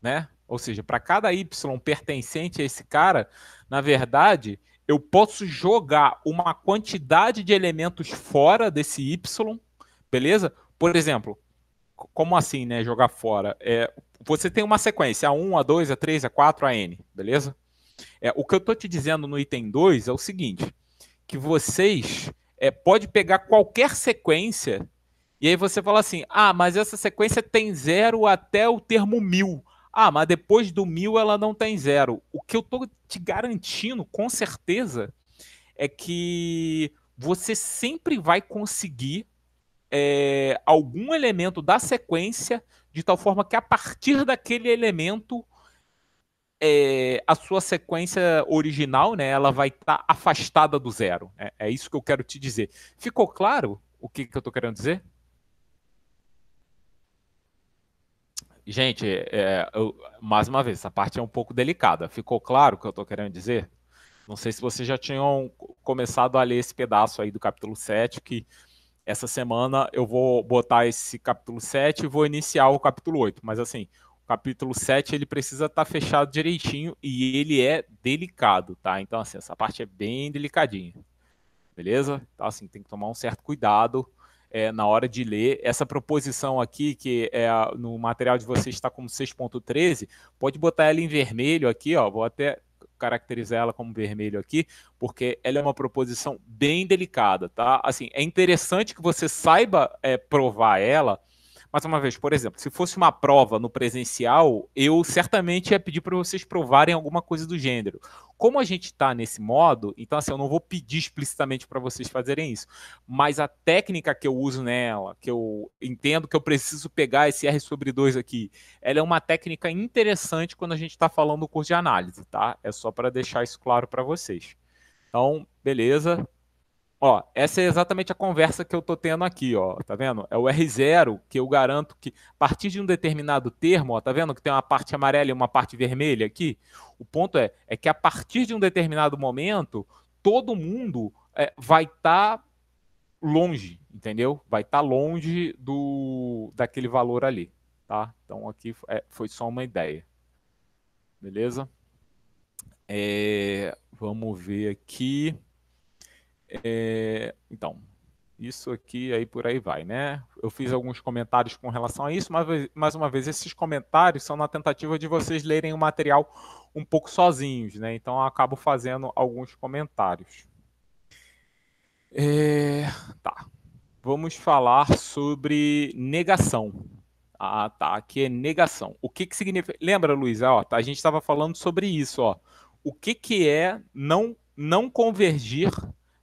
B: né? Ou seja, para cada y pertencente a esse cara, na verdade, eu posso jogar uma quantidade de elementos fora desse y, beleza? Por exemplo, como assim, né? Jogar fora? Você tem uma sequência A1, A2, A3, A4, AN, beleza? O que eu estou te dizendo no item 2 é o seguinte, que vocês pode pegar qualquer sequência e aí você fala assim, mas essa sequência tem 0 até o termo 1000. Mas depois do 1000 ela não tem 0. O que eu estou te garantindo, com certeza, é que você sempre vai conseguir algum elemento da sequência de tal forma que a partir daquele elemento a sua sequência original, né, ela vai estar afastada do zero. É isso que eu quero te dizer. Ficou claro o que eu estou querendo dizer? Gente, mais uma vez, essa parte é um pouco delicada. Ficou claro o que eu estou querendo dizer? Não sei se vocês já tinham começado a ler esse pedaço aí do capítulo 7, que essa semana eu vou botar esse capítulo 7 e vou iniciar o capítulo 8. Mas assim, o capítulo 7 ele precisa estar fechado direitinho e ele é delicado, tá? Então assim, essa parte é bem delicadinha. Beleza? Então assim, tem que tomar um certo cuidado na hora de ler. Essa proposição aqui, que no material de vocês está como 6.13, pode botar ela em vermelho aqui, ó, vou até caracterizar ela como vermelho aqui, porque ela é uma proposição bem delicada, tá? Assim, é interessante que você saiba provar ela, Mais uma vez, por exemplo, se fosse uma prova no presencial, eu certamente ia pedir para vocês provarem alguma coisa do gênero. Como a gente está nesse modo, então assim, eu não vou pedir explicitamente para vocês fazerem isso, mas a técnica que eu uso nela, que eu entendo que eu preciso pegar esse R sobre 2 aqui, ela é uma técnica interessante quando a gente está falando do curso de análise, tá? É só para deixar isso claro para vocês. Então, beleza. Ó, essa é exatamente a conversa que eu tô tendo aqui, ó, tá vendo? É o R0 que eu garanto que a partir de um determinado termo, ó, tá vendo que tem uma parte amarela e uma parte vermelha aqui? O ponto é que a partir de um determinado momento, todo mundo vai estar longe, entendeu? Vai estar longe daquele valor ali, tá? Então aqui foi só uma ideia, beleza? Vamos ver aqui. Então, isso aqui, aí por aí vai, né? Eu fiz alguns comentários com relação a isso, mas mais uma vez, esses comentários são na tentativa de vocês lerem o material um pouco sozinhos, né? Então eu acabo fazendo alguns comentários. Tá. Vamos falar sobre negação. Ah, tá. Aqui é negação. O que significa? Lembra, Luiz? Ó, tá, a gente estava falando sobre isso, ó. O que é não convergir,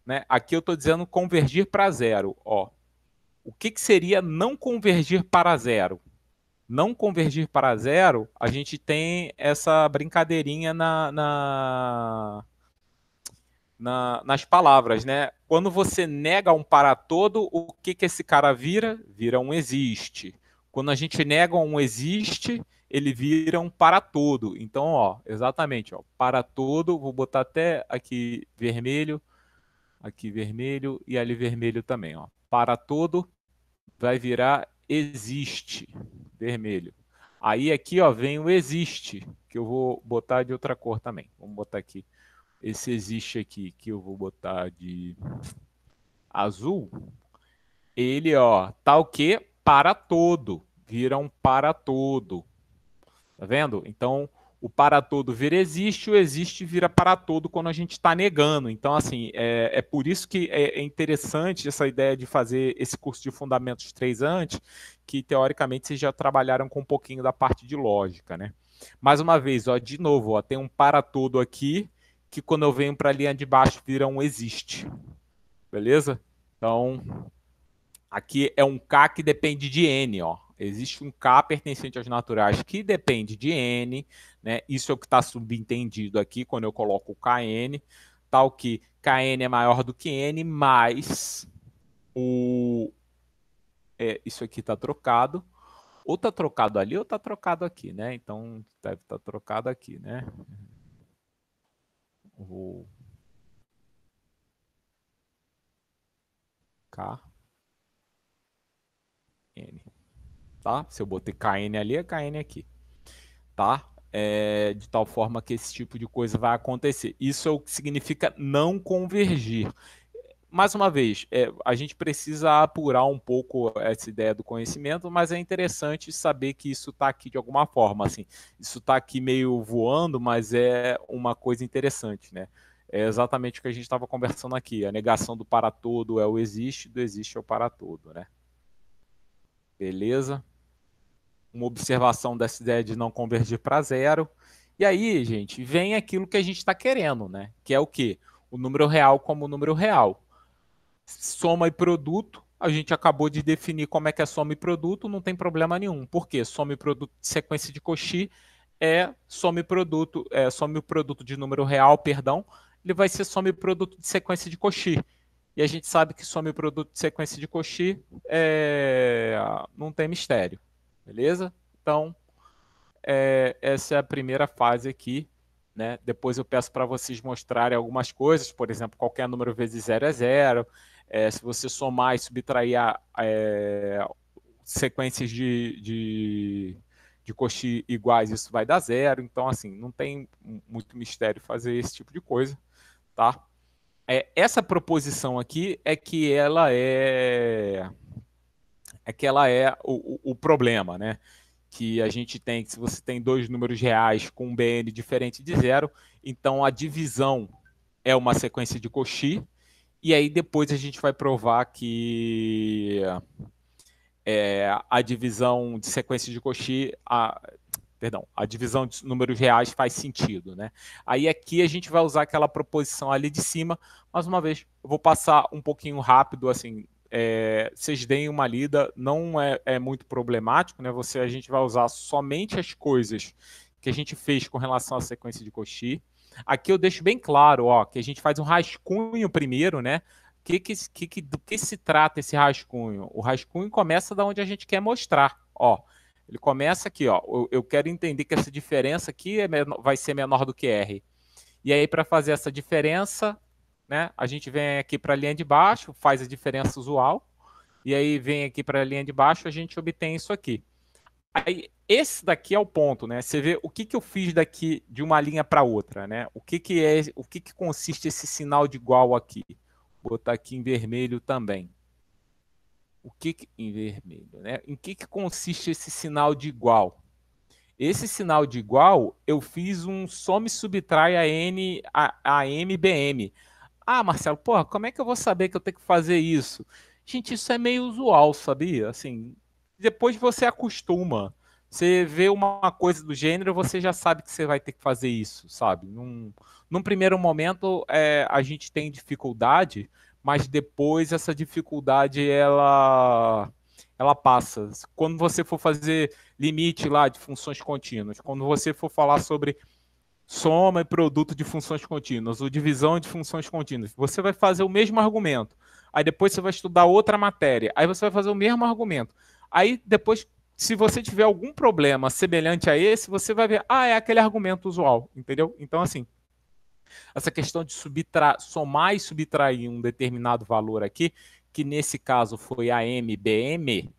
B: né? Aqui eu estou dizendo convergir para zero, ó. O que seria não convergir para zero? Não convergir para zero, a gente tem essa brincadeirinha nas palavras, né? Quando você nega um para todo, o que esse cara vira? Vira um existe. Quando a gente nega um existe, ele vira um para todo. Então, ó, exatamente, ó, para todo, vou botar até aqui vermelho e ali vermelho também, ó. Para todo vai virar existe, vermelho. Aí aqui, ó, vem o existe, que eu vou botar de outra cor também. Vamos botar aqui. Esse existe aqui, que eu vou botar de azul, ele, ó, tá o quê? Para todo. Vira um para todo. Tá vendo? Então, o para todo vira existe, o existe vira para todo quando a gente está negando. Então, assim, é por isso que é interessante essa ideia de fazer esse curso de Fundamentos 3 antes, que teoricamente vocês já trabalharam com um pouquinho da parte de lógica, né? Mais uma vez, ó, de novo, ó, tem um para todo aqui, que quando eu venho para a linha de baixo vira um existe. Beleza? Então, aqui é um K que depende de N, ó. Existe um K pertencente aos naturais que depende de N, né? Isso é o que está subentendido aqui quando eu coloco o KN, tal que KN é maior do que N, mas isso aqui está trocado. Ou está trocado ali ou está trocado aqui, né? Então, deve estar trocado aqui, né? O KN. Tá? Se eu botei KN ali, é KN aqui. Tá? De tal forma que esse tipo de coisa vai acontecer. Isso é o que significa não convergir. Mais uma vez, a gente precisa apurar um pouco essa ideia do conhecimento, mas é interessante saber que isso está aqui de alguma forma. Assim, isso está aqui meio voando, mas é uma coisa interessante, né? É exatamente o que a gente estava conversando aqui. A negação do para todo é o existe, do existe é o para todo, né? Beleza? Uma observação dessa ideia de não convergir para zero. E aí, gente, vem aquilo que a gente está querendo, né? Que é o quê? O número real como número real. Soma e produto, a gente acabou de definir como é que é soma e produto, não tem problema nenhum. Por quê? Soma e produto de sequência de Cauchy soma e produto de número real, perdão, ele vai ser soma e produto de sequência de Cauchy. E a gente sabe que soma e produto de sequência de Cauchy não tem mistério. Beleza? Então, essa é a primeira fase aqui. Né? Depois eu peço para vocês mostrarem algumas coisas, por exemplo, qualquer número vezes zero é zero. Se você somar e subtrair sequências de Cauchy iguais, isso vai dar zero. Então, assim, não tem muito mistério fazer esse tipo de coisa. Tá? Essa proposição aqui é que ela é o problema, né? Que a gente tem, se você tem dois números reais com um BN diferente de zero, então a divisão é uma sequência de Cauchy, e aí depois a gente vai provar que a divisão de sequência de Cauchy, a divisão de números reais faz sentido, né? Aí aqui a gente vai usar aquela proposição ali de cima. Mais uma vez, eu vou passar um pouquinho rápido, assim, vocês deem uma lida, não é muito problemático, né? A gente vai usar somente as coisas que a gente fez com relação à sequência de Cauchy. Aqui eu deixo bem claro, ó, que a gente faz um rascunho primeiro, né? Do que se trata esse rascunho? O rascunho começa da onde a gente quer mostrar, ó. Ele começa aqui, ó. Eu quero entender que essa diferença aqui vai ser menor do que R. E aí, para fazer essa diferença, né, a gente vem aqui para a linha de baixo, faz a diferença usual, e aí vem aqui para a linha de baixo, a gente obtém isso aqui. Aí, esse daqui é o ponto, né? Você vê o que eu fiz daqui de uma linha para outra, né? O que consiste esse sinal de igual aqui? Vou botar aqui em vermelho também. Em vermelho, né? Em que consiste esse sinal de igual? Esse sinal de igual, eu fiz um some subtrai a M BM. Ah, Marcelo, porra, como é que eu vou saber que eu tenho que fazer isso? Gente, isso é meio usual, sabia? Assim, depois você acostuma. Você vê uma coisa do gênero, você já sabe que você vai ter que fazer isso, sabe? Num primeiro momento, a gente tem dificuldade, mas depois essa dificuldade, ela passa. Quando você for fazer limite lá de funções contínuas, quando você for falar sobre soma e produto de funções contínuas, ou divisão de funções contínuas, você vai fazer o mesmo argumento. Aí depois você vai estudar outra matéria. Aí você vai fazer o mesmo argumento. Aí depois, se você tiver algum problema semelhante a esse, você vai ver, é aquele argumento usual, entendeu? Então, assim, essa questão de somar e subtrair um determinado valor aqui, que nesse caso foi a MBM,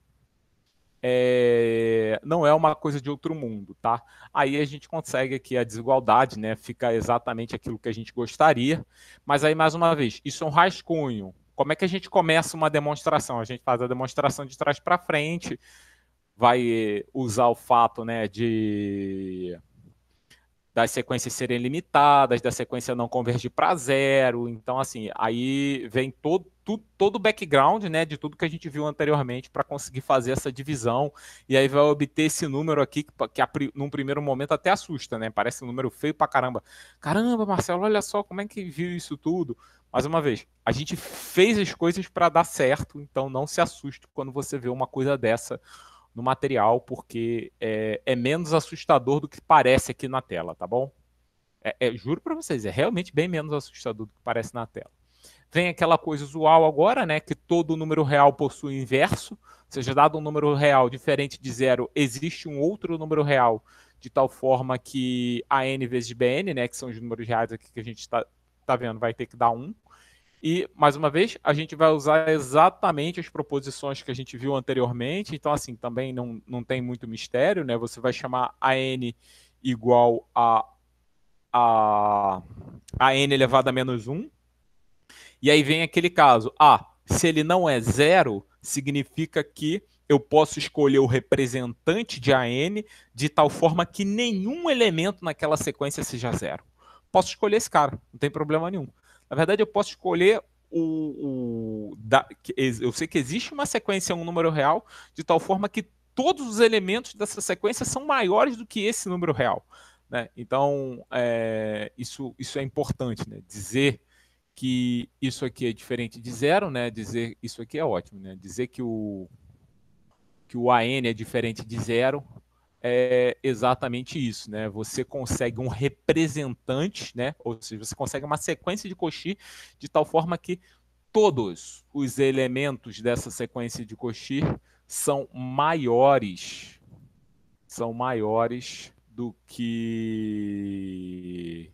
B: não é uma coisa de outro mundo, tá? Aí a gente consegue aqui a desigualdade, né? Fica exatamente aquilo que a gente gostaria. Mas aí, mais uma vez, isso é um rascunho. Como é que a gente começa uma demonstração? A gente faz a demonstração de trás para frente, vai usar o fato, né, das sequências serem limitadas, da sequência não convergir para zero. Então, assim, aí vem todo o background, né, de tudo que a gente viu anteriormente para conseguir fazer essa divisão. E aí vai obter esse número aqui, que num primeiro momento até assusta, né? Parece um número feio pra caramba. Caramba, Marcelo, olha só como é que viu isso tudo. Mais uma vez, a gente fez as coisas para dar certo, então não se assuste quando você vê uma coisa dessa no material, porque é menos assustador do que parece aqui na tela, tá bom? Juro para vocês, é realmente bem menos assustador do que parece na tela. Vem aquela coisa usual agora, né, que todo número real possui inverso, ou seja, dado um número real diferente de zero, existe um outro número real, de tal forma que a n vezes bn, né, que são os números reais aqui que a gente tá vendo, vai ter que dar 1. E, mais uma vez, a gente vai usar exatamente as proposições que a gente viu anteriormente. Então, assim, também não tem muito mistério, né? Você vai chamar a n igual a n elevado a menos 1. E aí vem aquele caso. Se ele não é zero, significa que eu posso escolher o representante de AN de tal forma que nenhum elemento naquela sequência seja zero. Posso escolher esse cara, não tem problema nenhum. Na verdade, eu posso escolher eu sei que existe uma sequência, um número real, de tal forma que todos os elementos dessa sequência são maiores do que esse número real, né? Então, isso é importante, né? Dizer que isso aqui é diferente de zero, né? Dizer isso aqui é ótimo, né? Dizer que o AN é diferente de zero é exatamente isso, né? Você consegue um representante, né? Ou seja, você consegue uma sequência de Cauchy de tal forma que todos os elementos dessa sequência de Cauchy são maiores do que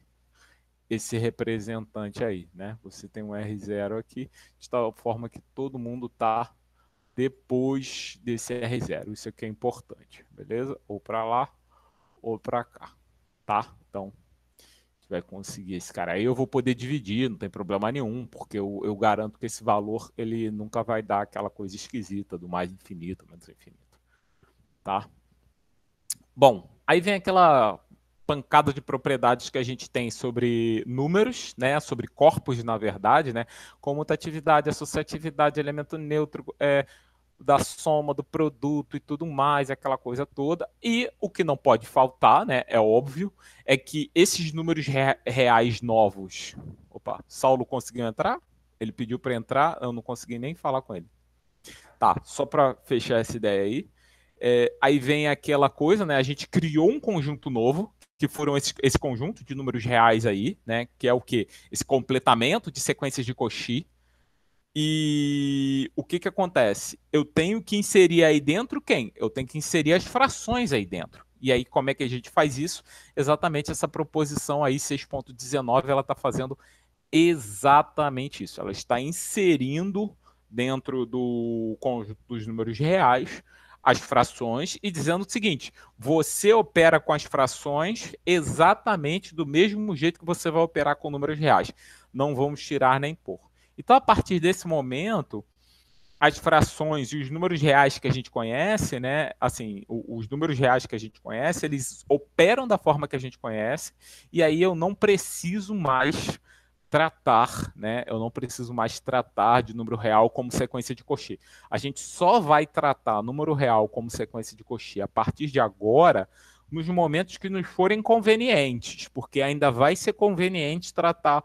B: esse representante aí, né? Você tem um R0 aqui, de tal forma que todo mundo está depois desse R0. Isso aqui é importante, beleza? Ou para lá, ou para cá, tá? Então, a gente vai conseguir esse cara. Aí eu vou poder dividir, não tem problema nenhum, porque eu garanto que esse valor, ele nunca vai dar aquela coisa esquisita do mais infinito, menos infinito, tá? Bom, aí vem aquela pancada de propriedades que a gente tem sobre números, né, sobre corpos, na verdade, né, comutatividade, associatividade, elemento neutro, da soma do produto e tudo mais, aquela coisa toda. E o que não pode faltar, né, é óbvio, é que esses números reais novos... Opa, Saulo conseguiu entrar? Ele pediu para entrar, eu não consegui nem falar com ele. Tá, só para fechar essa ideia aí. Aí vem aquela coisa, né? A gente criou um conjunto novo, que foram esse conjunto de números reais aí, né? Que é o quê? Esse completamento de sequências de Cauchy. E o que acontece? Eu tenho que inserir aí dentro quem? Eu tenho que inserir as frações aí dentro. E aí, como é que a gente faz isso? Exatamente essa proposição aí, 6.19, ela está fazendo exatamente isso. Ela está inserindo dentro do conjunto dos números reais as frações e dizendo o seguinte: você opera com as frações exatamente do mesmo jeito que você vai operar com números reais. Não vamos tirar nem pôr. Então, a partir desse momento, as frações e os números reais que a gente conhece, né? Assim, os números reais que a gente conhece, eles operam da forma que a gente conhece, e aí eu não preciso mais tratar, né? Eu não preciso mais tratar de número real como sequência de Cauchy. A gente só vai tratar número real como sequência de Cauchy a partir de agora, nos momentos que nos forem convenientes, porque ainda vai ser conveniente tratar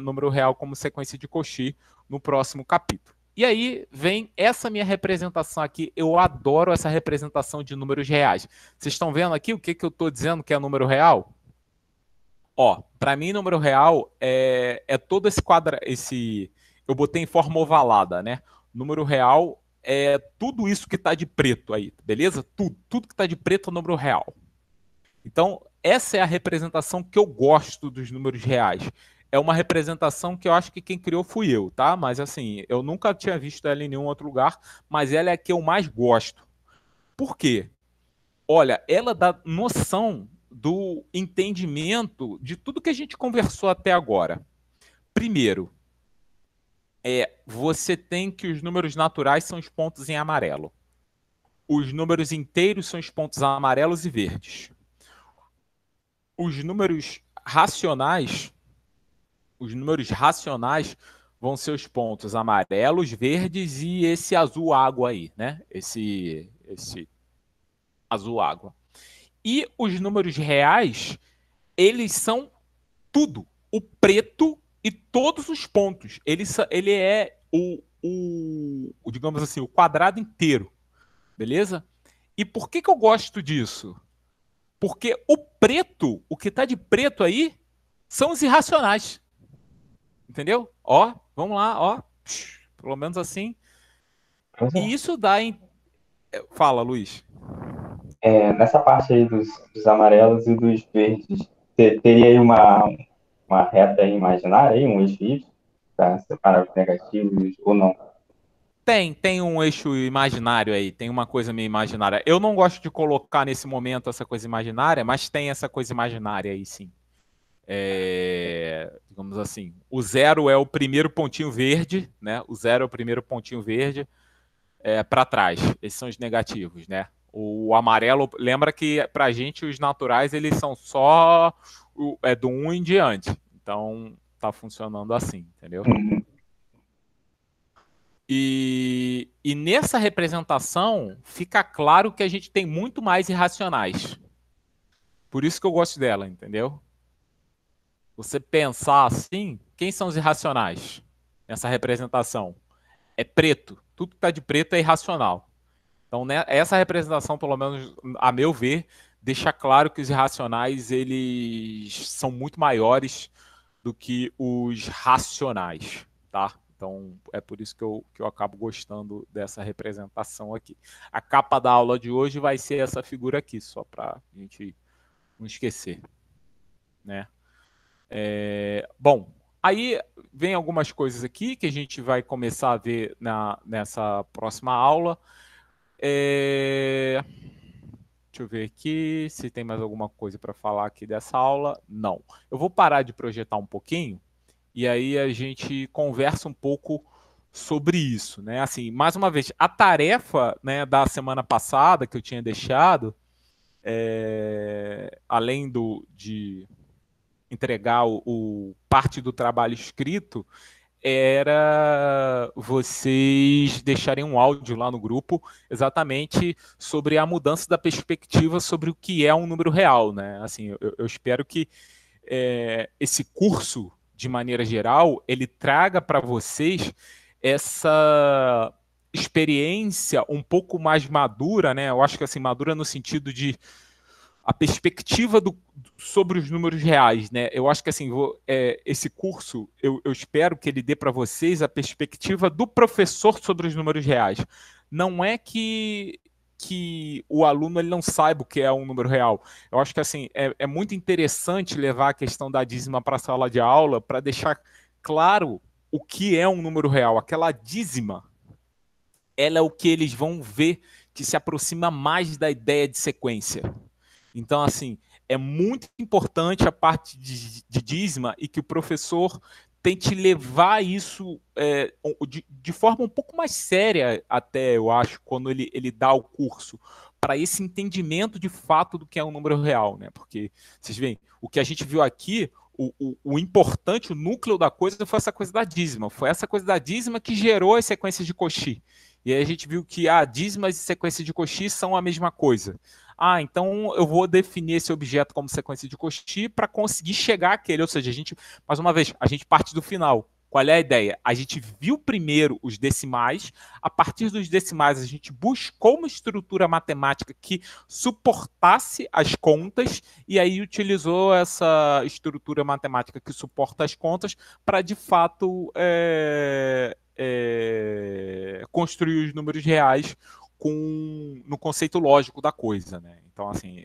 B: número real como sequência de Cauchy no próximo capítulo. E aí vem essa minha representação aqui. Eu adoro essa representação de números reais. Vocês estão vendo aqui o que eu estou dizendo que é número real? Ó, para mim, número real é todo esse quadro, eu botei em forma ovalada, né? Número real é tudo isso que está de preto aí, beleza? Tudo que está de preto é número real. Então, essa é a representação que eu gosto dos números reais. É uma representação que eu acho que quem criou fui eu, tá? Mas assim, eu nunca tinha visto ela em nenhum outro lugar, mas ela é a que eu mais gosto. Por quê? Olha, ela dá noção do entendimento de tudo que a gente conversou até agora. Primeiro, você tem que os números naturais são os pontos em amarelo. Os números inteiros são os pontos amarelos e verdes. Os números racionais vão ser os pontos amarelos, verdes e esse azul água aí, né? Esse azul água. E os números reais, eles são tudo. O preto e todos os pontos. Ele é digamos assim, o quadrado inteiro. Beleza? E por que eu gosto disso? Porque o preto, o que está de preto aí, são os irracionais. Entendeu? Ó, vamos lá, ó. Pelo menos assim. E isso dá em... Fala, Luiz.
A: Nessa parte aí dos amarelos e dos verdes, teria aí uma reta imaginária, aí, um eixo Y, para separar os negativos ou não?
B: Tem um eixo imaginário aí, tem uma coisa meio imaginária. Eu não gosto de colocar nesse momento essa coisa imaginária, mas tem essa coisa imaginária aí, sim. Digamos assim, o zero é o primeiro pontinho verde, né? O zero é o primeiro pontinho verde para trás. Esses são os negativos, né? O amarelo, lembra que pra gente os naturais eles são só do 1 em diante. Então tá funcionando assim, entendeu? E nessa representação fica claro que a gente tem muito mais irracionais. Por isso que eu gosto dela, entendeu? Você pensar assim, quem são os irracionais nessa representação? É preto. Tudo que está de preto é irracional. Então, né, essa representação, pelo menos a meu ver, deixa claro que os irracionais eles são muito maiores do que os racionais, tá? Então, é por isso que eu acabo gostando dessa representação aqui. A capa da aula de hoje vai ser essa figura aqui, só para a gente não esquecer, né? Bom, aí vem algumas coisas aqui que a gente vai começar a ver nessa próxima aula. Deixa eu ver aqui se tem mais alguma coisa para falar aqui dessa aula. Não. Eu vou parar de projetar um pouquinho e aí a gente conversa um pouco sobre isso, né? Assim, mais uma vez, a tarefa, né, da semana passada que eu tinha deixado, além de entregar parte do trabalho escrito, era vocês deixarem um áudio lá no grupo exatamente sobre a mudança da perspectiva sobre o que é um número real, né? Assim, eu espero que esse curso, de maneira geral, ele traga para vocês essa experiência um pouco mais madura, né? Eu acho que assim, madura no sentido de a perspectiva sobre os números reais, né? Eu acho que assim, esse curso, eu espero que ele dê para vocês a perspectiva do professor sobre os números reais. Não é que o aluno ele não saiba o que é um número real. Eu acho que assim, é muito interessante levar a questão da dízima para a sala de aula para deixar claro o que é um número real. Aquela dízima, ela é o que eles vão ver que se aproxima mais da ideia de sequência. Então, assim, é muito importante a parte de dízima e que o professor tente levar isso de forma um pouco mais séria, até, eu acho, quando ele dá o curso, para esse entendimento de fato do que é um número real, né? Porque, vocês veem, o que a gente viu aqui, o importante, o núcleo da coisa foi essa coisa da dízima. Foi essa coisa da dízima que gerou as sequências de Cauchy. E aí a gente viu que dízimas e sequência de Cauchy são a mesma coisa. Então eu vou definir esse objeto como sequência de Cauchy para conseguir chegar àquele. Ou seja, mais uma vez, a gente parte do final. Qual é a ideia? A gente viu primeiro os decimais, a partir dos decimais a gente buscou uma estrutura matemática que suportasse as contas e aí utilizou essa estrutura matemática que suporta as contas para, de fato, construir os números reais no conceito lógico da coisa, né? Então, assim,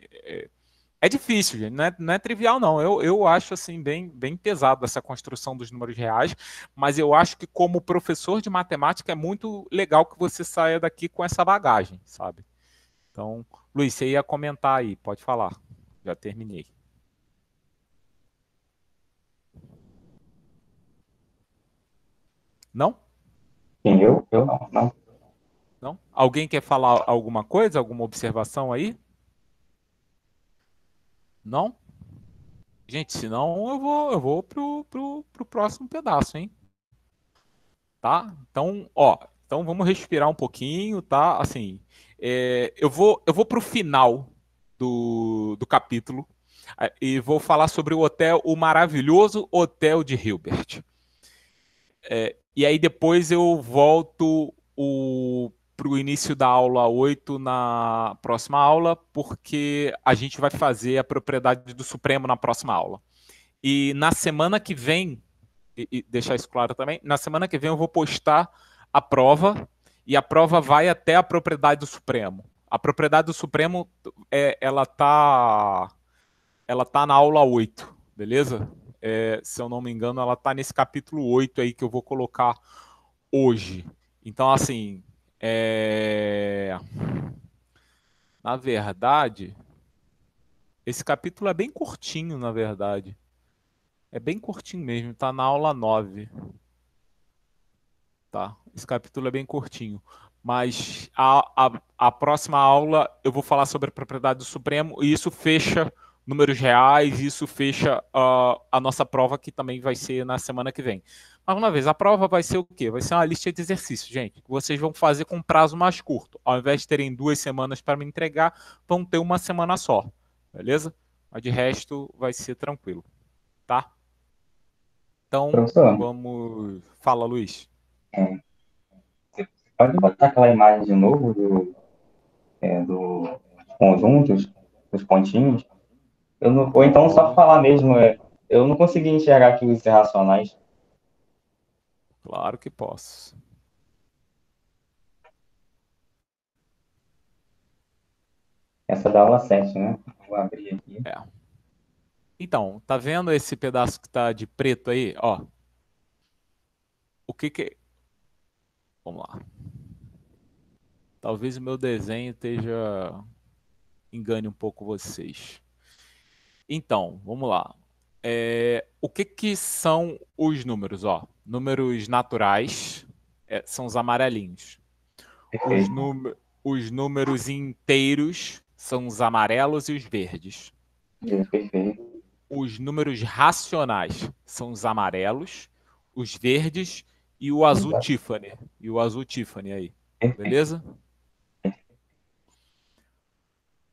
B: é difícil, gente. Não é trivial, não. Eu acho, assim, bem pesado essa construção dos números reais, mas eu acho que, como professor de matemática, é muito legal que você saia daqui com essa bagagem, sabe? Então, Luiz, você ia comentar aí, pode falar. Já terminei. Não?
A: Sim, eu não.
B: Não? Alguém quer falar alguma coisa, alguma observação aí? Não? Gente, senão eu vou pro próximo pedaço, hein? Tá? Então vamos respirar um pouquinho, tá? Assim, eu vou pro final do capítulo e vou falar sobre o maravilhoso Hotel de Hilbert. E aí depois eu volto para o início da aula 8 na próxima aula, porque a gente vai fazer a propriedade do Supremo na próxima aula. E na semana que vem, e deixar isso claro também, na semana que vem eu vou postar a prova, e a prova vai até a propriedade do Supremo. A propriedade do Supremo, ela tá na aula 8, beleza? Se eu não me engano, ela tá nesse capítulo 8 aí que eu vou colocar hoje. Então, assim, na verdade, esse capítulo é bem curtinho, na verdade. É bem curtinho mesmo, tá na aula 9. Tá? Esse capítulo é bem curtinho. Mas a próxima aula eu vou falar sobre a propriedade do Supremo e isso fecha números reais, isso fecha a nossa prova, que também vai ser na semana que vem. Mais uma vez, a prova vai ser o quê? Vai ser uma lista de exercícios, gente, que vocês vão fazer com prazo mais curto. Ao invés de terem 2 semanas para me entregar, vão ter 1 semana só. Beleza? Mas de resto vai ser tranquilo. Tá? Então,
A: Professor,
B: vamos... Fala, Luiz.
A: Você pode botar aquela imagem de novo dos conjuntos, dos pontinhos? Ou então só falar mesmo, eu não consegui enxergar aqui os irracionais.
B: Claro que posso.
A: Essa da aula 7, né? Vou abrir aqui.
B: Então, tá vendo esse pedaço que tá de preto aí? Ó. O que que... Vamos lá. Talvez o meu desenho engane um pouco vocês. Então, vamos lá. O que são os números? Ó, números naturais são os amarelinhos. Os números inteiros são os amarelos e os verdes.
A: Perfeito.
B: Os números racionais são os amarelos, os verdes e o azul Tiffany. E o azul Tiffany aí. Beleza?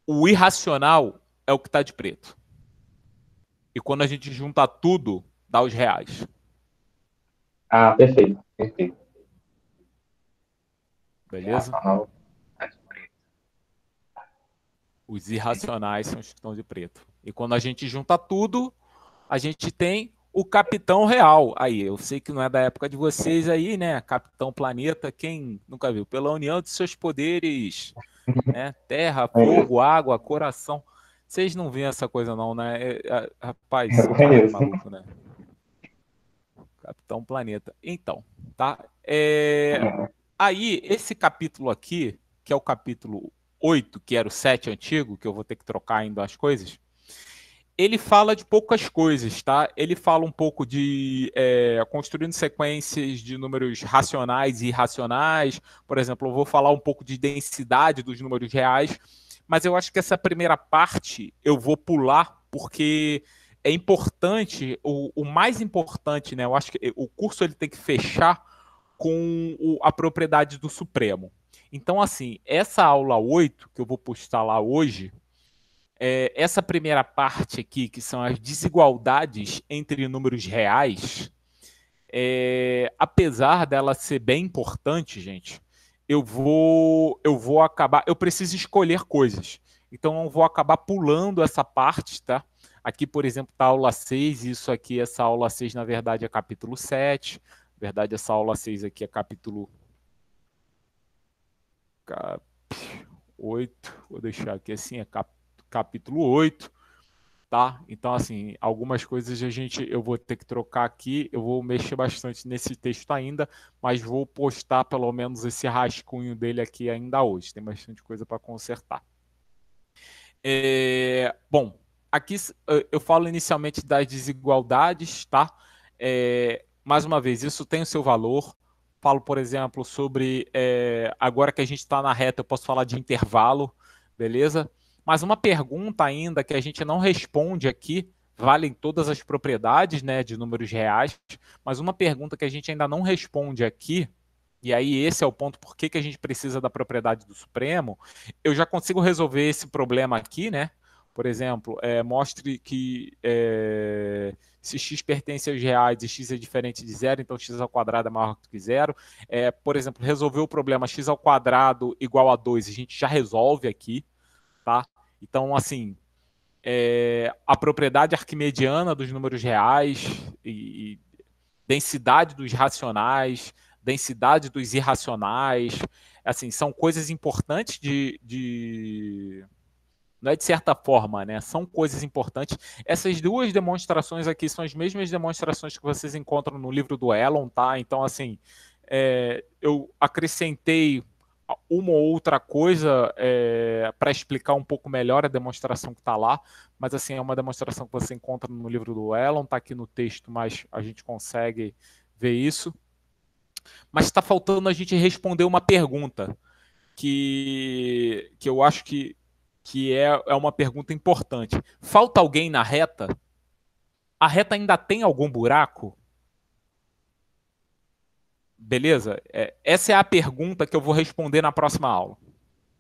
B: O irracional é o que está de preto. E quando a gente junta tudo, dá os reais.
A: Ah, perfeito, perfeito.
B: Beleza?
A: Racional.
B: Os irracionais são os que estão de preto. E quando a gente junta tudo, a gente tem o Capitão Real. Aí, eu sei que não é da época de vocês aí, né? Capitão Planeta, quem nunca viu? Pela união de seus poderes, né? Terra, fogo, água, coração. Vocês não veem essa coisa não, né? Rapaz,
A: Eu
B: cara é
A: conheço.
B: maluco, né? Capitão Planeta. Então, tá? Aí, esse capítulo aqui, que é o capítulo 8, que era o 7 antigo, que eu vou ter que trocar ainda as coisas, ele fala de poucas coisas, tá? Ele fala um pouco de construindo sequências de números racionais e irracionais. Por exemplo, eu vou falar um pouco de densidade dos números reais, mas eu acho que essa primeira parte eu vou pular, porque é importante, o mais importante, né? Eu acho que o curso ele tem que fechar com a propriedade do Supremo. Então, assim, essa aula 8, que eu vou postar lá hoje, essa primeira parte aqui, que são as desigualdades entre números reais, apesar dela ser bem importante, gente, eu vou acabar. Eu preciso escolher coisas. Então, eu vou acabar pulando essa parte, tá? Aqui, por exemplo, está a aula 6, isso aqui, essa aula 6, na verdade, é capítulo 7. Na verdade, essa aula 6 aqui é capítulo 8. Vou deixar aqui assim, é capítulo 8. Tá? Então, assim, algumas coisas eu vou ter que trocar aqui, eu vou mexer bastante nesse texto ainda, mas vou postar pelo menos esse rascunho dele aqui ainda hoje. Tem bastante coisa para consertar. Bom, aqui eu falo inicialmente das desigualdades, tá? Mais uma vez, isso tem o seu valor. Falo, por exemplo, sobre agora que a gente está na reta, eu posso falar de intervalo, beleza? Mas uma pergunta ainda que a gente não responde aqui, valem todas as propriedades, né, de números reais, mas uma pergunta que a gente ainda não responde aqui, e aí esse é o ponto por que a gente precisa da propriedade do Supremo, eu já consigo resolver esse problema aqui, né? Por exemplo, mostre que se x pertence aos reais e x é diferente de zero, então x ao quadrado é maior que zero. Por exemplo, resolver o problema x ao quadrado igual a 2, a gente já resolve aqui, tá? Então, assim, a propriedade arquimediana dos números reais e densidade dos racionais, densidade dos irracionais, assim, são coisas importantes não é de certa forma, né? São coisas importantes. Essas duas demonstrações aqui são as mesmas demonstrações que vocês encontram no livro do Elon, tá? Então, assim, eu acrescentei uma ou outra coisa para explicar um pouco melhor a demonstração que está lá, mas assim, é uma demonstração que você encontra no livro do Elon, está aqui no texto, mas a gente consegue ver isso. Mas está faltando a gente responder uma pergunta que eu acho que é uma pergunta importante. Falta alguém na reta? A reta ainda tem algum buraco? Beleza? Essa é a pergunta que eu vou responder na próxima aula.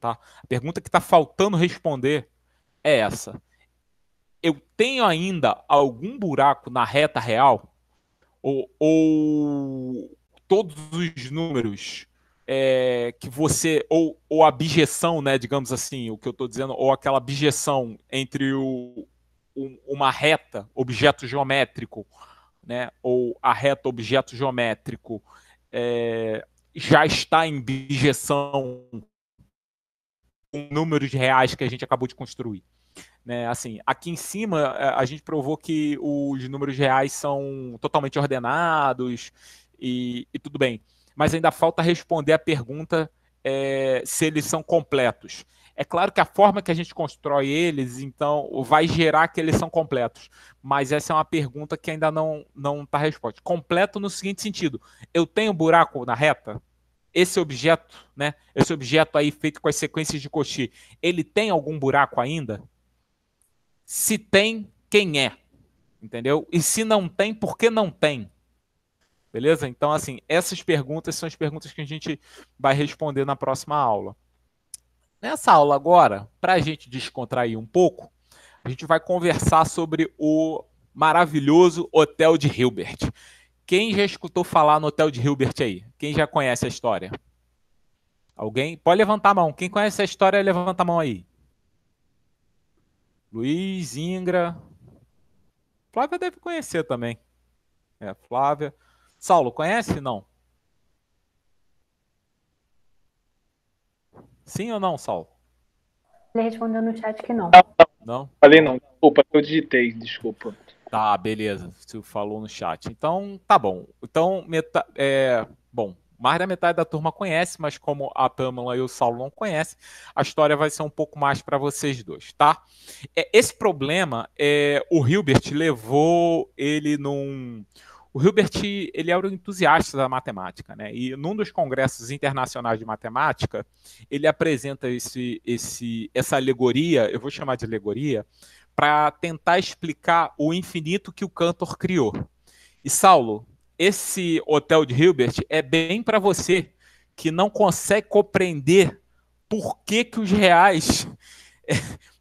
B: Tá? A pergunta que está faltando responder é essa. Eu tenho ainda algum buraco na reta real? Ou todos os números que você... Ou a bijeção, né, digamos assim, o que eu estou dizendo, ou aquela bijeção entre uma reta, objeto geométrico, né, ou a reta objeto geométrico já está em bijeção com números reais que a gente acabou de construir. Né, assim, aqui em cima a gente provou que os números reais são totalmente ordenados e tudo bem. Mas ainda falta responder a pergunta se eles são completos. É claro que a forma que a gente constrói eles, então, vai gerar que eles são completos. Mas essa é uma pergunta que ainda não está resposta. Completo no seguinte sentido: eu tenho buraco na reta? Esse objeto, né? Esse objeto aí feito com as sequências de Cauchy, ele tem algum buraco ainda? Se tem, quem é? Entendeu? E se não tem, por que não tem? Beleza? Então, assim, essas perguntas são as perguntas que a gente vai responder na próxima aula. Nessa aula agora, para a gente descontrair um pouco, a gente vai conversar sobre o maravilhoso Hotel de Hilbert. Quem já escutou falar no Hotel de Hilbert aí? Quem já conhece a história? Alguém? Pode levantar a mão. Quem conhece a história, levanta a mão aí. Luiz, Ingra. Flávia deve conhecer também. Flávia. Saulo, conhece? Não. Sim ou não, Saulo?
D: Ele respondeu no chat que não.
B: Não?
F: Falei não. Desculpa, eu digitei, desculpa.
B: Tá, beleza. Você falou no chat. Então, tá bom. Então, bom, mais da metade da turma conhece, mas como a Pamela e o Saulo não conhecem, a história vai ser um pouco mais para vocês dois, tá? Esse problema, o Hilbert levou ele num... O Hilbert, ele era um entusiasta da matemática, né? E num dos congressos internacionais de matemática, ele apresenta essa alegoria, eu vou chamar de alegoria, para tentar explicar o infinito que o Cantor criou. E, Saulo, esse Hotel de Hilbert é bem para você que não consegue compreender por que os reais,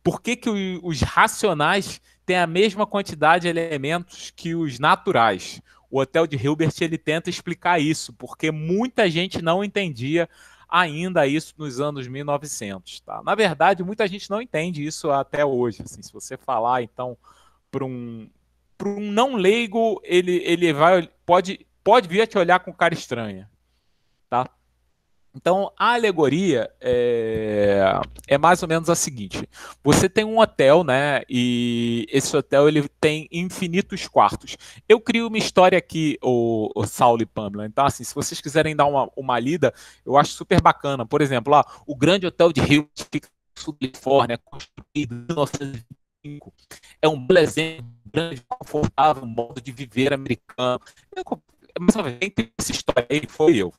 B: por que os racionais têm a mesma quantidade de elementos que os naturais. O Hotel de Hilbert ele tenta explicar isso, porque muita gente não entendia ainda isso nos anos 1900. Tá? Na verdade, muita gente não entende isso até hoje. Assim, se você falar, então, para um não leigo, ele pode vir a te olhar com cara estranha. Tá? Então, a alegoria é mais ou menos a seguinte. Você tem um hotel, né? E esse hotel ele tem infinitos quartos. Eu crio uma história aqui, o Saulo e Pamela. Então, assim, se vocês quiserem dar uma lida, eu acho super bacana. Por exemplo, lá, o Grande Hotel de Hilbert fica no sul da Califórnia, construído em 1925. É um belo exemplo, grande, confortável modo de viver americano. Mas, quem tem essa história aí foi eu.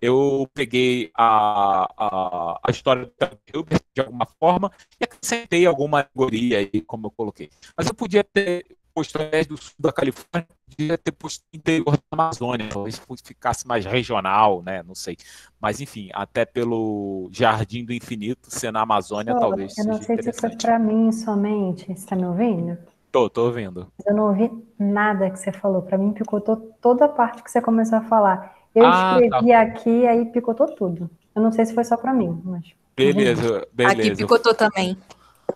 B: Eu peguei a história do Hilbert de alguma forma e acrescentei alguma alegoria aí, como eu coloquei. Mas eu podia ter posto, ao invés do sul da Califórnia, podia ter posto o interior da Amazônia, talvez ficasse mais regional, né? Não sei. Mas, enfim, até pelo Jardim do Infinito ser na Amazônia, talvez seja interessante.
D: Eu não sei se foi para mim somente. Você está me ouvindo?
B: Tô ouvindo.
D: Eu não ouvi nada que você falou. Para mim, picotou toda a parte que você começou a falar. Eu escrevi aqui, aí picotou tudo. Eu não sei se foi só para mim, mas...
B: Beleza.
C: Aqui picotou também.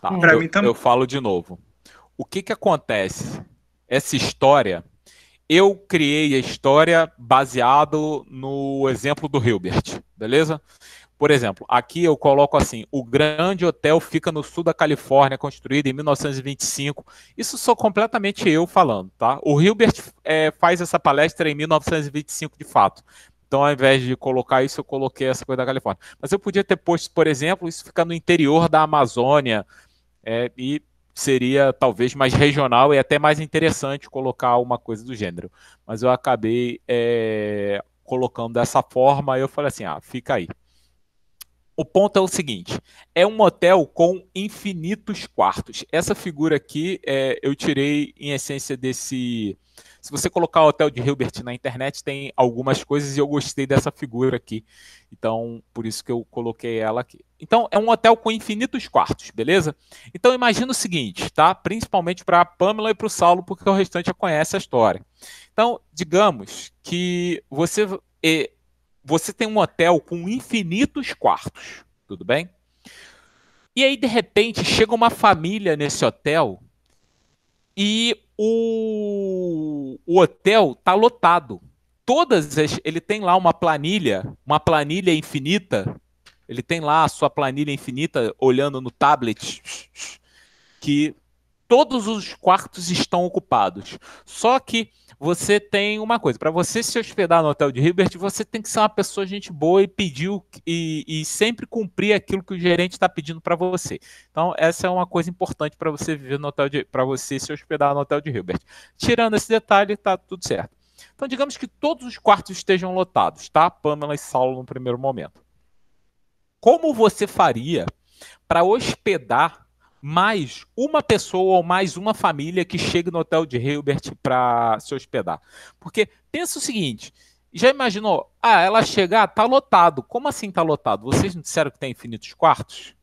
B: Tá,
F: Para mim também.
B: Eu falo de novo. O que acontece? Essa história, eu criei a história baseado no exemplo do Hilbert, beleza? Por exemplo, aqui eu coloco assim, o Grande Hotel fica no sul da Califórnia, construído em 1925. Isso sou completamente eu falando, tá? O Hilbert faz essa palestra em 1925 de fato. Então, ao invés de colocar isso, eu coloquei essa coisa da Califórnia. Mas eu podia ter posto, por exemplo, isso fica no interior da Amazônia, e seria talvez mais regional e até mais interessante colocar uma coisa do gênero. Mas eu acabei colocando dessa forma, e eu falei assim, fica aí. O ponto é o seguinte, é um hotel com infinitos quartos. Essa figura aqui, eu tirei em essência desse... Se você colocar o Hotel de Hilbert na internet, tem algumas coisas e eu gostei dessa figura aqui. Então, por isso que eu coloquei ela aqui. Então, é um hotel com infinitos quartos, beleza? Então, imagina o seguinte, tá? Principalmente para a Pamela e para o Saulo, porque o restante já conhece a história. Então, digamos que você tem um hotel com infinitos quartos, tudo bem? E aí, de repente, chega uma família nesse hotel e o hotel está lotado. Ele tem lá uma planilha infinita, ele tem lá a sua planilha infinita olhando no tablet, que todos os quartos estão ocupados. Só que você tem uma coisa, para você se hospedar no Hotel de Hilbert, você tem que ser uma pessoa gente boa e sempre cumprir aquilo que o gerente está pedindo para você. Então, essa é uma coisa importante para você viver no para você se hospedar no Hotel de Hilbert. Tirando esse detalhe, tá tudo certo. Então, digamos que todos os quartos estejam lotados, tá? Pamela e Saulo no primeiro momento. Como você faria para hospedar mais uma pessoa ou mais uma família que chegue no hotel de Hilbert para se hospedar. Porque pensa o seguinte, já imaginou? Ela chegar, tá lotado. Como assim tá lotado? Vocês não disseram que tem infinitos quartos?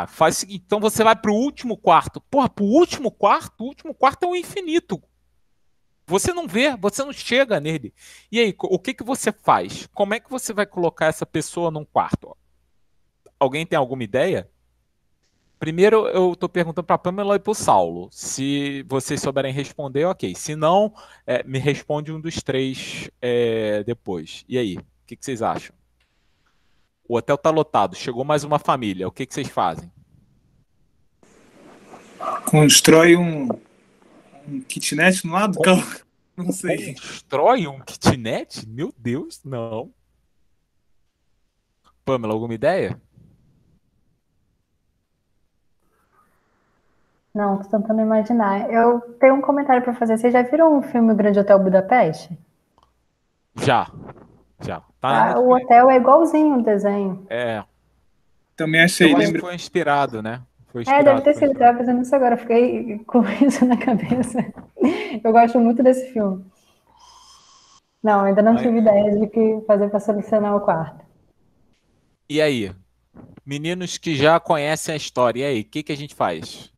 B: Faz o seguinte, então você vai pro último quarto. Porra, pro último quarto? O último quarto é um infinito. Você não vê, você não chega nele. E aí, o que que você faz? Como é que você vai colocar essa pessoa num quarto? Alguém tem alguma ideia? Primeiro, eu estou perguntando para a Pamela e para o Saulo. Se vocês souberem responder, ok. Se não, me responde um dos três depois. E aí, o que vocês acham? O hotel está lotado, chegou mais uma família. O que vocês fazem?
G: Constrói um kitnet no lado? Não sei.
B: Constrói um kitnet? Meu Deus, não. Pamela, alguma ideia?
D: Não, tô tentando imaginar. Eu tenho um comentário para fazer. Vocês já viram o filme O Grande Hotel Budapeste?
B: Já.
D: O hotel é igualzinho o desenho.
G: Também achei.
B: Eu acho que foi inspirado, né?
D: Deve ter sido. Eu tava fazendo isso agora. Fiquei com isso na cabeça. Eu gosto muito desse filme. Não, ainda não tive ideia de que fazer para solucionar o quarto.
B: E aí? Meninos que já conhecem a história, e aí? O que a gente faz?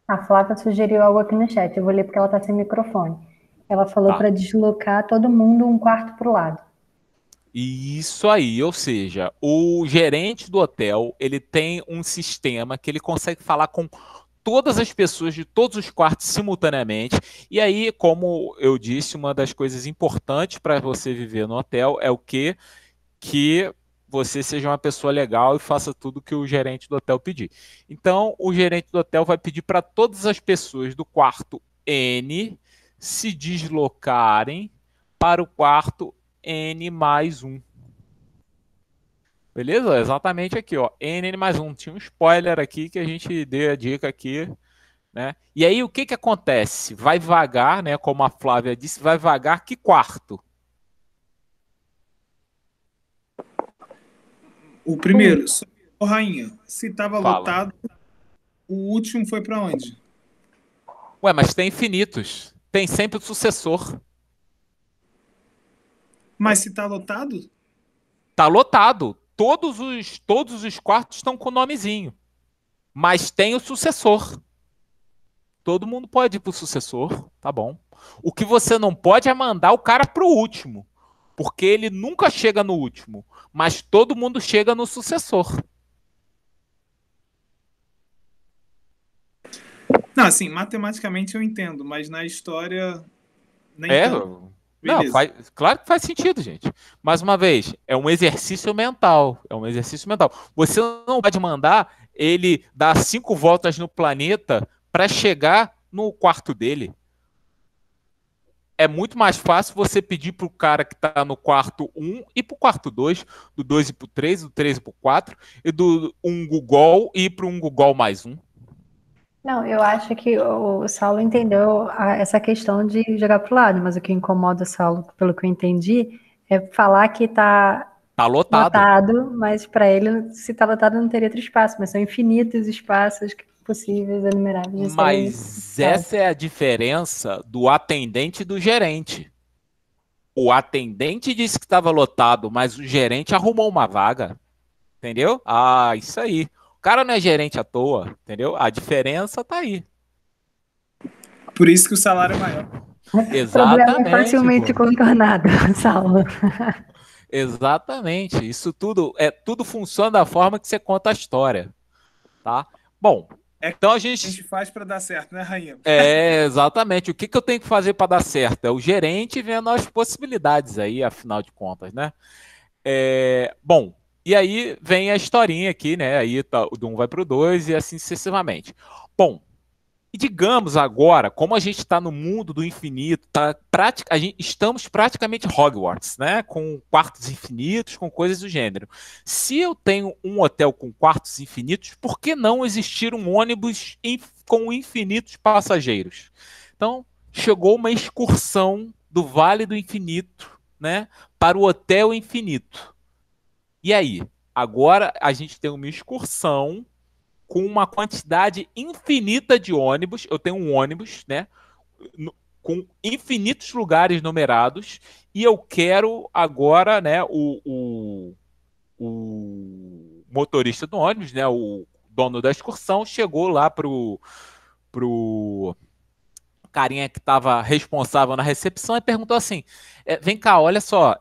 D: A Flávia sugeriu algo aqui no chat. Eu vou ler porque ela tá sem microfone. Ela falou para deslocar todo mundo um quarto pro lado.
B: Isso aí, ou seja, o gerente do hotel, ele tem um sistema que ele consegue falar com todas as pessoas de todos os quartos simultaneamente. E aí, como eu disse, uma das coisas importantes para você viver no hotel é o quê? Que você seja uma pessoa legal e faça tudo que o gerente do hotel pedir. Então, o gerente do hotel vai pedir para todas as pessoas do quarto N se deslocarem para o quarto N mais 1. Beleza? Exatamente aqui, ó. N mais 1. Tinha um spoiler aqui que a gente deu a dica aqui, né? E aí, o que que acontece? Vai vagar, né? Como a Flávia disse, vai vagar que quarto?
G: O primeiro, rainha, se estava lotado, o último foi para onde?
B: Ué, mas tem infinitos. Tem sempre o sucessor.
G: Mas se tá lotado?
B: Tá lotado. Todos os quartos estão com o nomezinho. Mas tem o sucessor. Todo mundo pode ir pro sucessor, tá bom. O que você não pode é mandar o cara pro último. Porque ele nunca chega no último. Mas todo mundo chega no sucessor.
G: Não, assim, matematicamente eu entendo, mas na história nem tanto.
B: Não, claro que faz sentido, gente. Mais uma vez, é um exercício mental. Você não pode mandar ele dar 5 voltas no planeta para chegar no quarto dele. É muito mais fácil você pedir para o cara que está no quarto 1 e para o quarto 2, do 2 e para o 3, do 3 e para o 4, e do 1 Google e para um Google mais 1.
D: Não, eu acho que o Saulo entendeu essa questão de jogar pro lado, mas o que incomoda o Saulo, pelo que eu entendi, é falar que tá lotado, mas para ele, se tá lotado, não teria outro espaço, mas são infinitos espaços possíveis, enumeráveis.
B: Mas essa é a diferença do atendente e do gerente. O atendente disse que estava lotado, mas o gerente arrumou uma vaga. Entendeu? Isso aí. O cara não é gerente à toa, entendeu? A diferença tá aí.
G: Por isso que o salário é maior.
B: Exatamente.
D: O problema é facilmente contornado, Saulo.
B: Exatamente. Isso tudo funciona da forma que você conta a história, tá? Bom, então a gente
G: faz para dar certo, né, rainha?
B: Exatamente. O que eu tenho que fazer para dar certo? É o gerente vendo as possibilidades aí, afinal de contas, né? Bom, e aí vem a historinha aqui, né? Aí o do 1 vai para o 2 e assim sucessivamente. Bom, e digamos agora, como a gente está no mundo do infinito, estamos praticamente Hogwarts, né? Com quartos infinitos, com coisas do gênero. Se eu tenho um hotel com quartos infinitos, por que não existir um ônibus com infinitos passageiros? Então, chegou uma excursão do Vale do Infinito, né? Para o Hotel Infinito. E aí? Agora a gente tem uma excursão com uma quantidade infinita de ônibus. Eu tenho um ônibus, né? Com infinitos lugares numerados. E eu quero agora, né? O motorista do ônibus, né? O dono da excursão chegou lá pro carinha que estava responsável na recepção e perguntou assim: vem cá, olha só,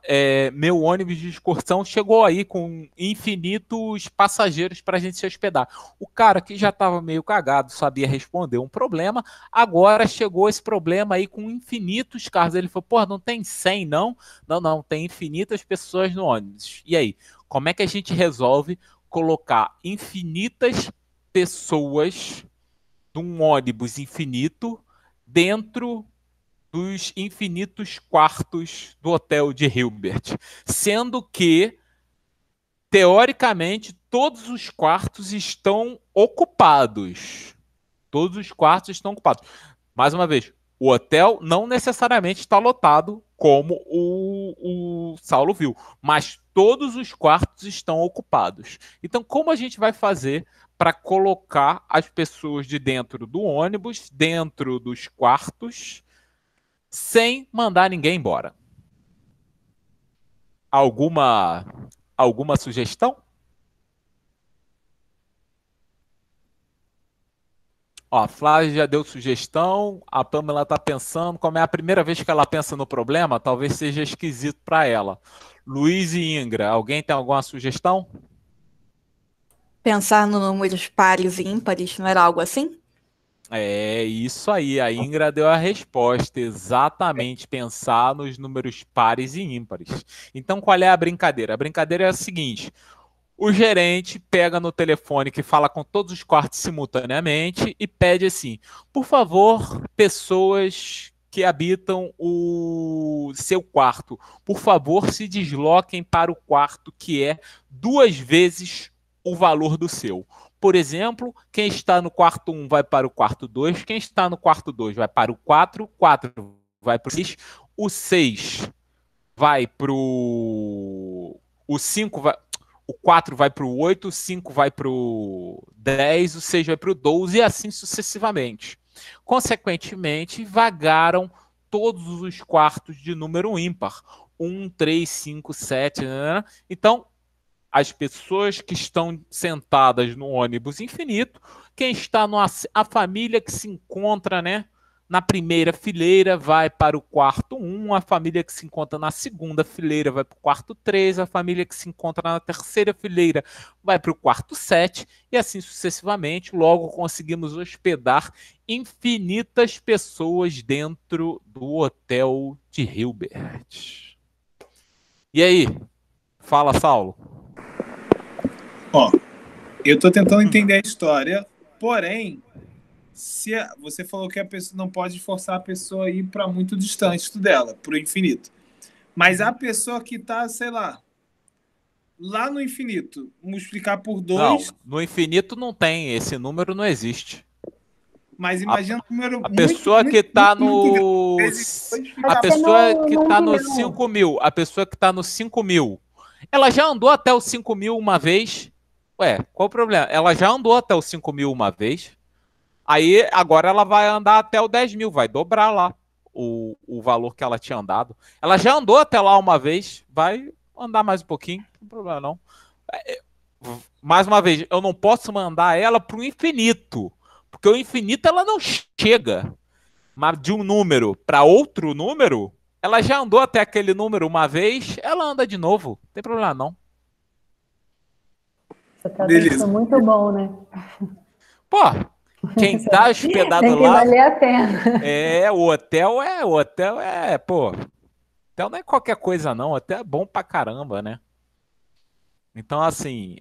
B: meu ônibus de excursão chegou aí com infinitos passageiros para a gente se hospedar. O cara que já estava meio cagado, sabia responder um problema, agora chegou esse problema aí com infinitos carros. Ele falou: pô, não tem 100 não? Não, tem infinitas pessoas no ônibus. E aí, como é que a gente resolve colocar infinitas pessoas num ônibus infinito dentro dos infinitos quartos do hotel de Hilbert, sendo que, teoricamente, todos os quartos estão ocupados. Todos os quartos estão ocupados. Mais uma vez, o hotel não necessariamente está lotado, como o Saulo viu, mas todos os quartos estão ocupados. Então, como a gente vai fazer para colocar as pessoas de dentro do ônibus, dentro dos quartos, sem mandar ninguém embora? Alguma sugestão? Ó, a Flávia já deu sugestão, a Pamela está pensando. Como é a primeira vez que ela pensa no problema, talvez seja esquisito para ela. Luiz e Ingra, alguém tem alguma sugestão?
C: Pensar no números pares e ímpares, não era algo assim?
B: É isso aí, a Ingra deu a resposta, exatamente, pensar nos números pares e ímpares. Então, qual é a brincadeira? A brincadeira é a seguinte: o gerente pega no telefone que fala com todos os quartos simultaneamente e pede assim: por favor, pessoas que habitam o seu quarto, por favor, se desloquem para o quarto que é 2 vezes o valor do seu. Por exemplo, quem está no quarto 1 vai para o quarto 2, quem está no quarto 2 vai para o 4, 4 vai para o 6, o 6 vai para o 5, o 4 vai para o 8, o 5 vai para o 10, o 6 vai para o 12 e assim sucessivamente. Consequentemente, vagaram todos os quartos de número ímpar. 1, 3, 5, 7... Então, as pessoas que estão sentadas no ônibus infinito, quem está a família que se encontra, né, na primeira fileira vai para o quarto 1, a família que se encontra na segunda fileira vai para o quarto 3, a família que se encontra na terceira fileira vai para o quarto 7, e assim sucessivamente. Logo conseguimos hospedar infinitas pessoas dentro do hotel de Hilbert. E aí? Fala, Saulo.
G: Ó, eu tô tentando entender a história, porém, você falou que a pessoa não pode forçar a pessoa a ir para muito distante dela, para o infinito. Mas a pessoa que tá, sei lá no infinito, multiplicar por 2...
B: Não, no infinito não tem, esse número não existe.
G: Mas imagina o número
B: a pessoa que está no... A pessoa que está no 5 mil, a pessoa que está no 5 mil, ela já andou até os 5 mil uma vez? Ué, qual o problema? Ela já andou até os 5 mil uma vez, aí agora ela vai andar até o 10 mil, vai dobrar lá o valor que ela tinha andado. Ela já andou até lá uma vez, vai andar mais um pouquinho, não tem problema não. Mais uma vez, eu não posso mandar ela para o infinito, porque o infinito ela não chega. Mas de um número para outro número, ela já andou até aquele número uma vez, ela anda de novo, não tem problema não.
D: Você tá pensando muito bom, né?
B: Pô, quem tá hospedado
D: tem que
B: lá...
D: valer a pena.
B: O hotel pô, hotel não é qualquer coisa não, hotel é bom pra caramba, né? Então, assim,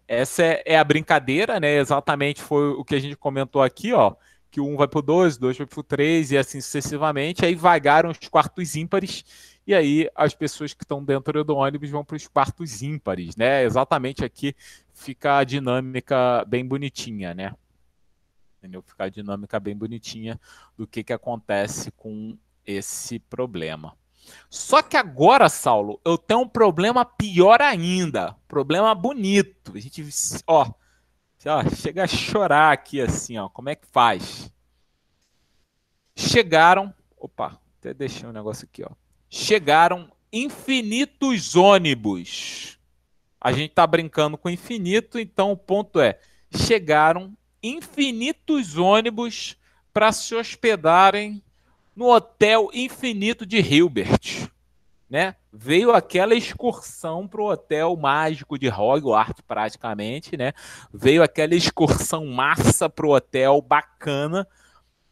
B: essa é a brincadeira, né? Exatamente foi o que a gente comentou aqui, ó, que o 1 vai pro 2, o 2 vai pro 3 e assim sucessivamente, aí vagaram os quartos ímpares. E aí as pessoas que estão dentro do ônibus vão para os quartos ímpares, né? Exatamente aqui fica a dinâmica bem bonitinha, né? Entendeu? Fica a dinâmica bem bonitinha do que acontece com esse problema. Só que agora, Saulo, eu tenho um problema pior ainda. Problema bonito. A gente, ó, Ó, chega a chorar aqui assim, ó. Como é que faz? Chegaram... Opa, até deixei um negócio aqui, ó. Chegaram infinitos ônibus. A gente tá brincando com infinito, então o ponto é... Chegaram infinitos ônibus para se hospedarem no Hotel Infinito de Hilbert. Né? Veio aquela excursão para o hotel mágico de Hogwarts, praticamente, né? Veio aquela excursão massa para o hotel bacana,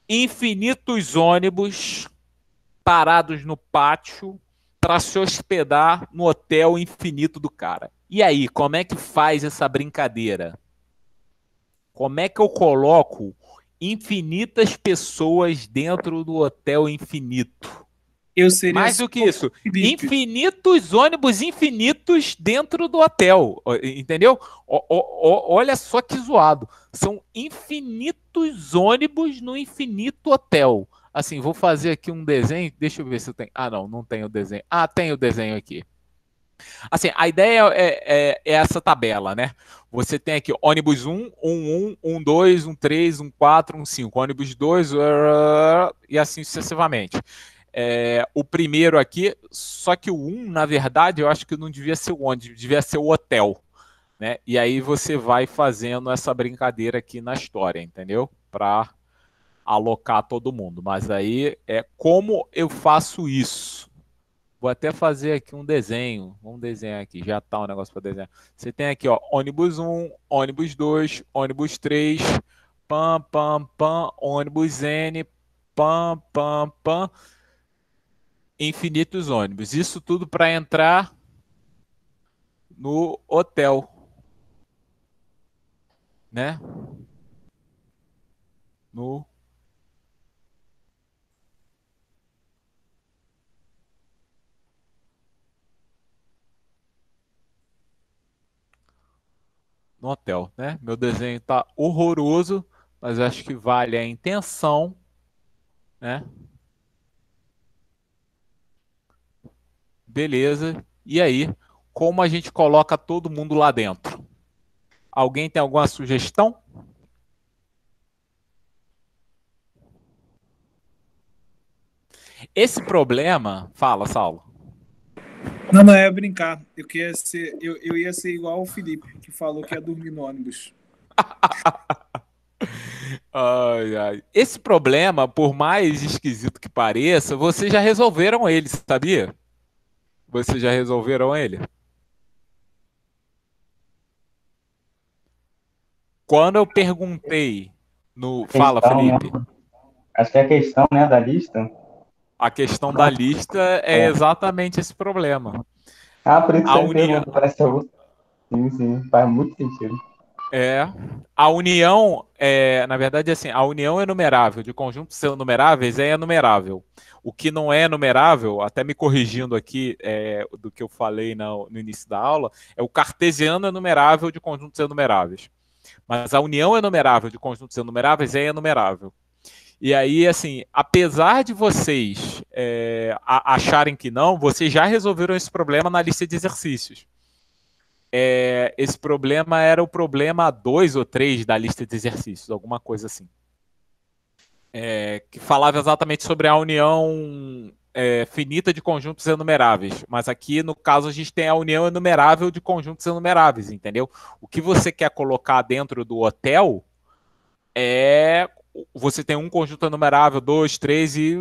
B: infinitos ônibus parados no pátio para se hospedar no hotel infinito do cara. E aí, como é que faz essa brincadeira? Como é que eu coloco infinitas pessoas dentro do hotel infinito?
G: Eu seria
B: mais do que isso, infinitos ônibus infinitos dentro do hotel, entendeu? Olha só que zoado. São infinitos ônibus no infinito hotel. Assim, vou fazer aqui um desenho, deixa eu ver se eu tenho... Ah, não tenho o desenho. Ah, tem o desenho aqui. Assim, a ideia é essa tabela, né? Você tem aqui ônibus 1, 1, 2, 3, 4, 5, ônibus 2, e assim sucessivamente. O primeiro aqui, só que o 1, na verdade, eu acho que não devia ser o ônibus, devia ser o hotel, né? E aí você vai fazendo essa brincadeira aqui na história, entendeu? Para alocar todo mundo. Mas aí como eu faço isso? Vou até fazer aqui um desenho. Vamos desenhar aqui. Já tá um negócio para desenhar. Você tem aqui, ó, ônibus 1, ônibus 2, ônibus 3, pam, pam, pam, ônibus N, pam, pam, pam. Infinitos ônibus. Isso tudo para entrar no hotel, né? No hotel, né? Meu desenho tá horroroso, mas acho que vale a intenção, né? Beleza. E aí, como a gente coloca todo mundo lá dentro? Alguém tem alguma sugestão? Esse problema... Fala, Saulo.
G: Não, é brincar. Eu ia ser igual o Felipe, que falou que ia dormir no ônibus.
B: Ai, ai. Esse problema, por mais esquisito que pareça, vocês já resolveram ele, sabia? Vocês já resolveram ele? Quando eu perguntei no... Fala, Felipe.
A: Né? Acho que é a questão, né, da lista.
B: A questão da lista é exatamente esse problema.
A: Ah, por isso que você pergunta, parece que eu... Sim, faz muito sentido.
B: A união, na verdade, assim, a união enumerável de conjuntos enumeráveis é enumerável. O que não é enumerável, até me corrigindo aqui do que eu falei no início da aula, é o cartesiano enumerável de conjuntos enumeráveis. Mas a união enumerável de conjuntos enumeráveis é enumerável. E aí, assim, apesar de vocês acharem que não, vocês já resolveram esse problema na lista de exercícios. Esse problema era o problema 2 ou 3 da lista de exercícios, alguma coisa assim. Que falava exatamente sobre a união finita de conjuntos enumeráveis. Mas aqui, no caso, a gente tem a união enumerável de conjuntos enumeráveis, entendeu? O que você quer colocar dentro do hotel você tem um conjunto enumerável, 2, 3 e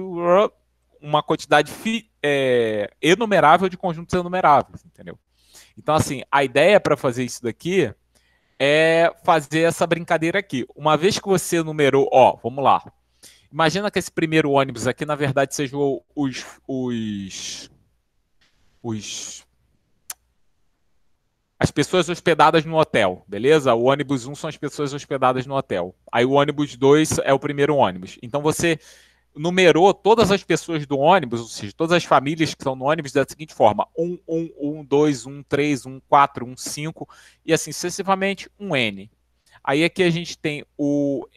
B: uma quantidade enumerável de conjuntos enumeráveis, entendeu? Então, assim, a ideia para fazer isso daqui é fazer essa brincadeira aqui. Uma vez que você numerou, vamos lá. Imagina que esse primeiro ônibus aqui, na verdade, seja as pessoas hospedadas no hotel, beleza? O ônibus 1 são as pessoas hospedadas no hotel. Aí o ônibus 2 é o primeiro ônibus. Então você numerou todas as pessoas do ônibus, ou seja, todas as famílias que estão no ônibus da seguinte forma: 1, 2, 3, 4, 5, e assim sucessivamente, um N. Aí aqui a gente tem o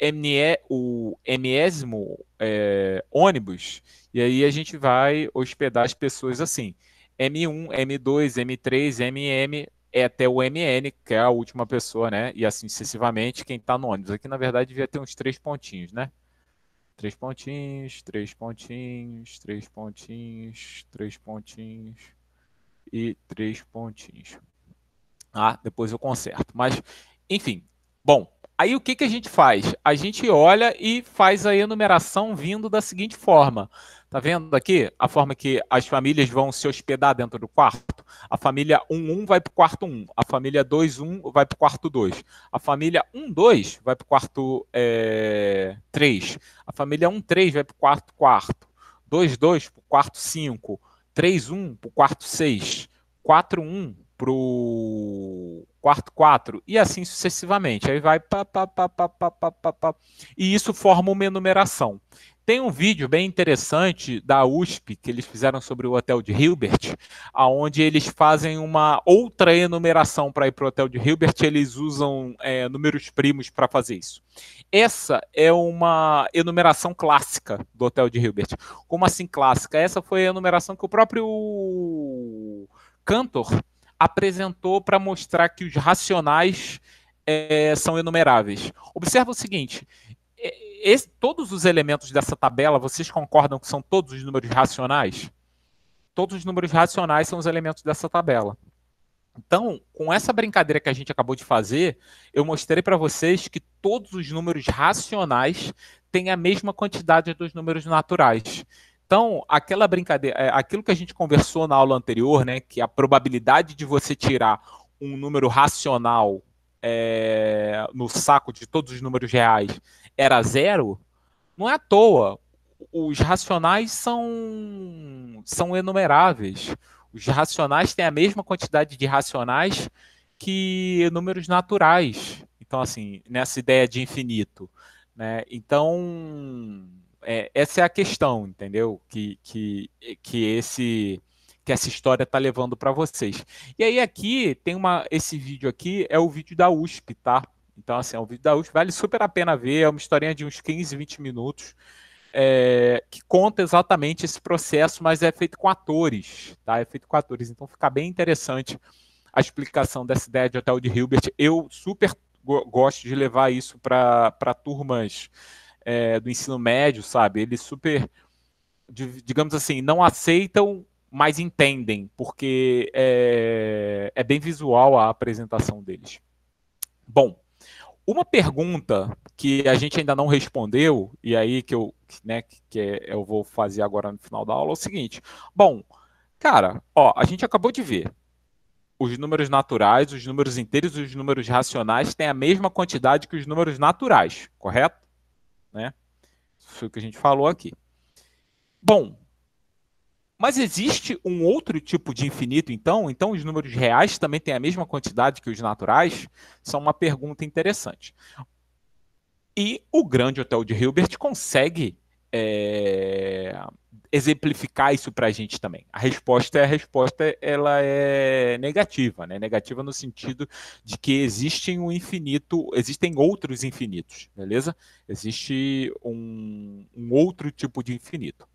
B: enésimo ônibus, e aí a gente vai hospedar as pessoas assim: M1, M2, M3, MM, é até o MN, que é a última pessoa, né? E assim sucessivamente quem está no ônibus. Aqui, na verdade, devia ter uns 3 pontinhos, né? 3 pontinhos, 3 pontinhos, 3 pontinhos, 3 pontinhos e 3 pontinhos. Ah, depois eu conserto. Mas, enfim. Bom, aí o que, que a gente faz? A gente olha e faz a enumeração vindo da seguinte forma. Tá vendo aqui a forma que as famílias vão se hospedar dentro do quarto? A família 1-1 vai para o quarto 1. A família 2-1 vai para o quarto 2. A família 1-2 vai para o quarto 3. A família 1-3 vai para o quarto 4. 2-2 para o quarto 5. 3-1 para o quarto 6. 4-1 para o quarto 4 e assim sucessivamente. Aí vai pá, pá, pá, pá, pá, pá, pá, pá, e isso forma uma enumeração. Tem um vídeo bem interessante da USP que eles fizeram sobre o hotel de Hilbert, onde eles fazem uma outra enumeração para ir para o hotel de Hilbert. Eles usam números primos para fazer isso. Essa é uma enumeração clássica do hotel de Hilbert. Como assim clássica? Essa foi a enumeração que o próprio Cantor apresentou para mostrar que os racionais são enumeráveis. Observa o seguinte, todos os elementos dessa tabela, vocês concordam que são todos os números racionais? Todos os números racionais são os elementos dessa tabela. Então, com essa brincadeira que a gente acabou de fazer, eu mostrei para vocês que todos os números racionais têm a mesma quantidade dos números naturais. Então, aquela brincadeira, aquilo que a gente conversou na aula anterior, né, que a probabilidade de você tirar um número racional no saco de todos os números reais era 0, não é à toa. Os racionais são enumeráveis. Os racionais têm a mesma quantidade de racionais que números naturais. Então, assim, nessa ideia de infinito, né? Então, essa é a questão, entendeu? Que essa história está levando para vocês. E aí aqui tem esse vídeo aqui é o vídeo da USP, tá? Então, assim, é um vídeo da USP, vale super a pena ver, é uma historinha de uns 15, 20 minutos, que conta exatamente esse processo, mas é feito com atores, tá? É feito com atores, então fica bem interessante a explicação dessa ideia de hotel de Hilbert. Eu super gosto de levar isso para turmas do ensino médio, sabe? Eles super, digamos assim, não aceitam, mas entendem, porque é bem visual a apresentação deles. Bom, uma pergunta que a gente ainda não respondeu, e aí que eu vou fazer agora no final da aula, é o seguinte. Bom, cara, a gente acabou de ver. Os números naturais, os números inteiros e os números racionais têm a mesma quantidade que os números naturais, correto? Né? Isso foi o que a gente falou aqui. Bom, mas existe um outro tipo de infinito, então? Então os números reais também têm a mesma quantidade que os naturais? Isso é uma pergunta interessante. E o Grande Hotel de Hilbert consegue exemplificar isso para a gente também. A resposta ela é negativa, né? Negativa no sentido de que existem outros infinitos, beleza? Existe um outro tipo de infinito.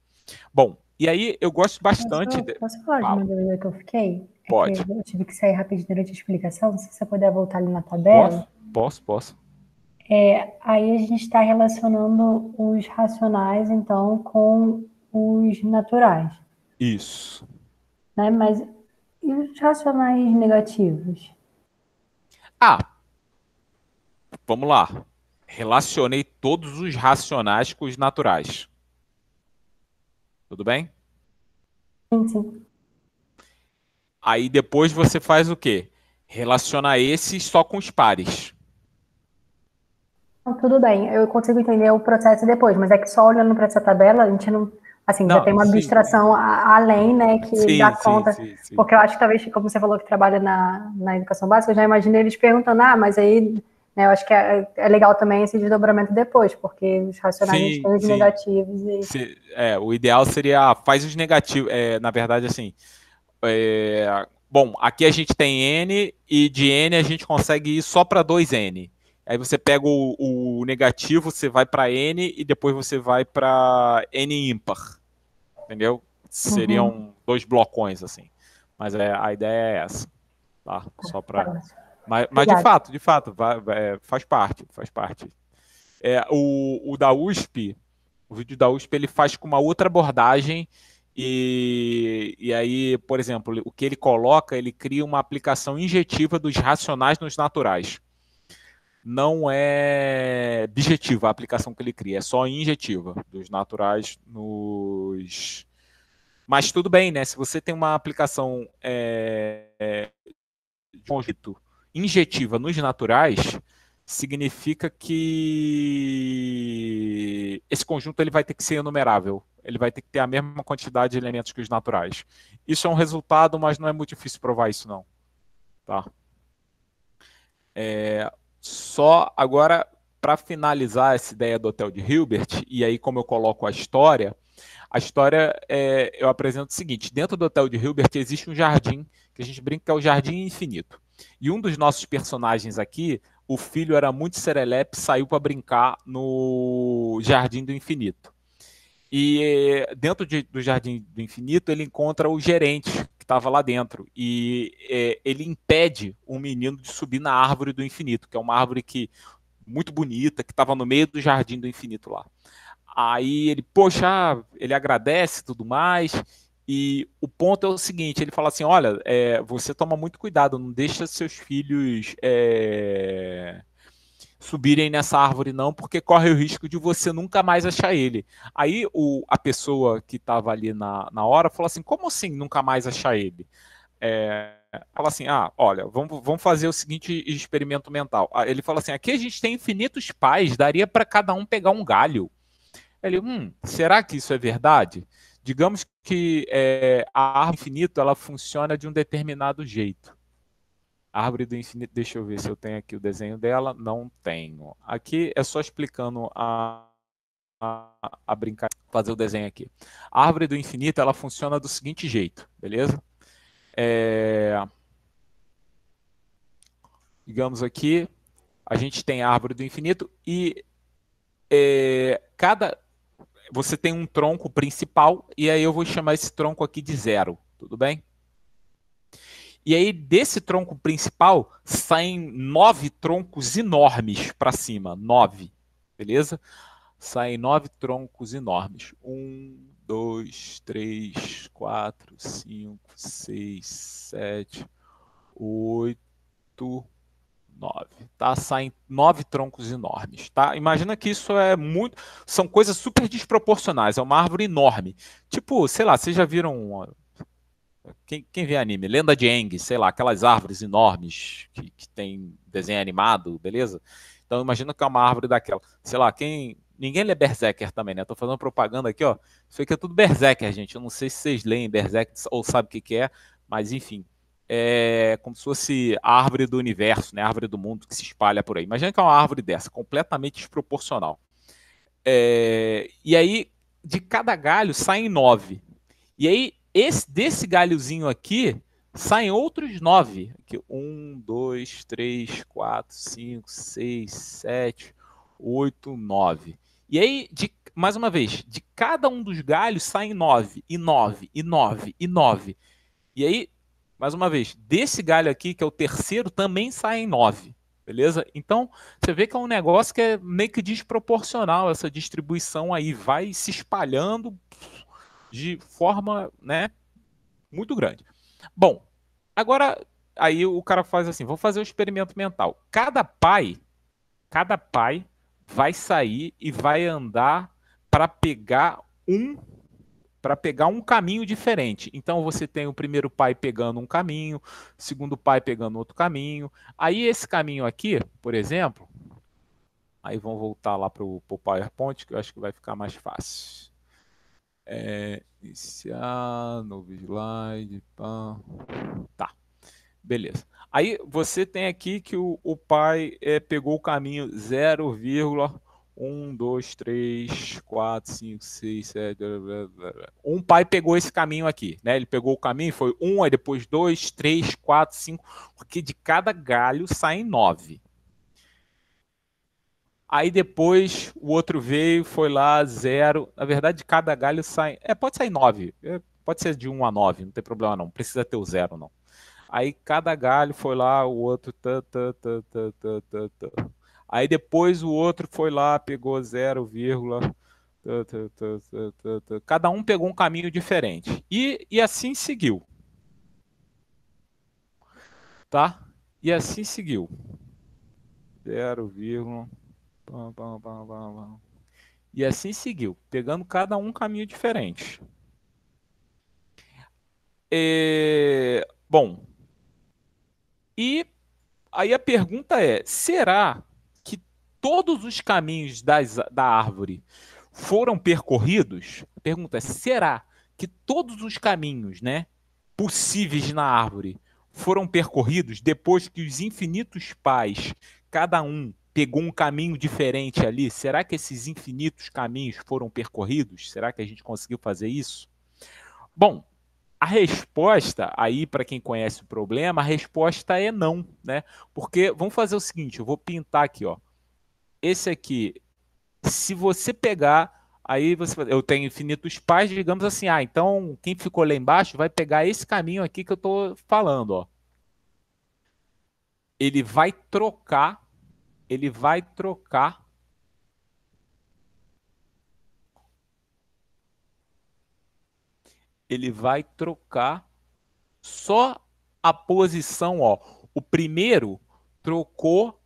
B: Bom, e aí eu gosto bastante...
D: Posso falar de uma dúvida que eu fiquei?
B: Pode.
D: Eu tive que sair rapidinho durante a explicação, se você puder voltar ali na tabela.
B: Posso.
D: Aí a gente está relacionando os racionais, então, com os naturais.
B: Isso.
D: Né? Mas e os racionais negativos?
B: Vamos lá. Relacionei todos os racionais com os naturais. Tudo bem?
D: Sim.
B: Aí depois você faz o quê? Relaciona esses só com os pares.
D: Tudo bem, eu consigo entender o processo depois, mas é que só olhando para essa tabela, a gente não... Assim, já tem uma abstração além, né, que dá conta. Sim. Porque eu acho que talvez, como você falou que trabalha na educação básica, eu já imaginei eles perguntando, mas aí, né, eu acho que é legal também esse desdobramento depois, porque os racionais têm os negativos.
B: O ideal seria, faz os negativos, na verdade, assim, bom, aqui a gente tem N, e de N a gente consegue ir só para 2N. Aí você pega o negativo, você vai para N e depois você vai para N ímpar. Entendeu? Seriam 2 blocões, assim. Mas a ideia é essa. tá? Só para... Mas de fato, faz parte. O da USP, o vídeo da USP, ele faz com uma outra abordagem e aí, por exemplo, o que ele coloca, ele cria uma aplicação injetiva dos racionais nos naturais. Não é bijetiva a aplicação que ele cria, é só injetiva dos naturais nos... Mas tudo bem, né? Se você tem uma aplicação de conjunto injetiva nos naturais, significa que esse conjunto ele vai ter que ser enumerável. Ele vai ter que ter a mesma quantidade de elementos que os naturais. Isso é um resultado, mas não é muito difícil provar isso, não. Tá? Só agora, para finalizar essa ideia do Hotel de Hilbert, e aí como eu coloco a história eu apresento o seguinte: dentro do Hotel de Hilbert existe um jardim, que a gente brinca que é o Jardim Infinito. E um dos nossos personagens aqui, o filho era muito serelepe, saiu para brincar no Jardim do Infinito. E dentro do Jardim do Infinito, ele encontra o gerente que estava lá dentro. E ele impede o menino de subir na Árvore do Infinito, que é uma árvore muito bonita, que estava no meio do Jardim do Infinito lá. Aí ele, poxa, ele agradece e tudo mais. E o ponto é o seguinte, ele fala assim, olha, você toma muito cuidado, não deixa seus filhos subirem nessa árvore não, porque corre o risco de você nunca mais achar ele. Aí a pessoa que estava ali na hora falou assim, como assim nunca mais achar ele? Fala assim, olha, vamos fazer o seguinte experimento mental. Ele fala assim, aqui a gente tem infinitos pais, daria para cada um pegar um galho. Ele, será que isso é verdade? Digamos que a árvore do infinito ela funciona de um determinado jeito. A árvore do infinito, deixa eu ver se eu tenho aqui o desenho dela. Não tenho. Aqui é só explicando a brincar, fazer o desenho aqui. A árvore do infinito ela funciona do seguinte jeito, beleza? Digamos aqui, a gente tem a árvore do infinito e você tem um tronco principal, e aí eu vou chamar esse tronco aqui de 0, tudo bem? E aí, desse tronco principal, saem 9 troncos enormes para cima, 9, beleza? Saem 9 troncos enormes. 1, 2, 3, 4, 5, 6, 7, 8... 9, tá? Saem 9 troncos enormes, tá? Imagina que isso são coisas super desproporcionais, é uma árvore enorme. Tipo, sei lá, vocês já viram... Quem vê anime? Lenda de Aang, sei lá, aquelas árvores enormes que tem desenho animado, beleza? Então imagina que é uma árvore daquela. Sei lá, ninguém lê Berserker também, né? Tô fazendo propaganda aqui, ó. Isso aqui é tudo Berserker, gente. Eu não sei se vocês leem Berserker ou sabem o que é, mas enfim. É como se fosse a árvore do universo, né? A árvore do mundo que se espalha por aí. Imagina que é uma árvore dessa, completamente desproporcional. E aí, de cada galho, saem 9. E aí, desse galhozinho aqui, saem outros 9. Aqui, 1, 2, 3, 4, 5, 6, 7, 8, 9. E aí, mais uma vez, de cada um dos galhos saem 9, e 9, e 9, e 9. E aí, mais uma vez, desse galho aqui, que é o terceiro, também saem 9, beleza? Então, você vê que é um negócio que é meio que desproporcional, essa distribuição aí, vai se espalhando de forma, né, muito grande. Bom, agora, aí o cara faz assim, vou fazer um experimento mental. Cada pai vai sair e vai andar para pegar um caminho diferente. Então você tem o primeiro pai pegando um caminho, o segundo pai pegando outro caminho. Aí esse caminho aqui, por exemplo, aí vamos voltar lá para o PowerPoint, que eu acho que vai ficar mais fácil. Iniciar, novo slide, tá, beleza. Aí você tem aqui que o pai pegou o caminho 0,1, 2, 3, 4, 5, 6, 7... Um pai pegou esse caminho aqui, né? Ele pegou o caminho, foi 1, aí depois 2, 3, 4, 5, porque de cada galho saem 9. Aí depois o outro veio, foi lá, 0. Na verdade, de cada galho sai... pode sair 9. Pode ser de 1 a 9, não tem problema não. Precisa ter o 0, não. Aí cada galho foi lá, o outro... Aí depois o outro foi lá, pegou 0, cada um pegou um caminho diferente. E assim seguiu. Tá? E assim seguiu. 0, e assim seguiu, pegando cada um caminho diferente. Bom, e aí a pergunta é, será que todos os caminhos da árvore foram percorridos? A pergunta é, será que todos os caminhos, né, possíveis na árvore foram percorridos depois que os infinitos pais, cada um pegou um caminho diferente ali? Será que esses infinitos caminhos foram percorridos? Será que a gente conseguiu fazer isso? Bom, a resposta, aí para quem conhece o problema, a resposta é não, né? Porque vamos fazer o seguinte, eu vou pintar aqui, ó. Esse aqui, se você pegar, aí eu tenho infinitos pais, digamos assim, então quem ficou lá embaixo vai pegar esse caminho aqui que eu estou falando, ó. Ele vai trocar só a posição, ó. O primeiro trocou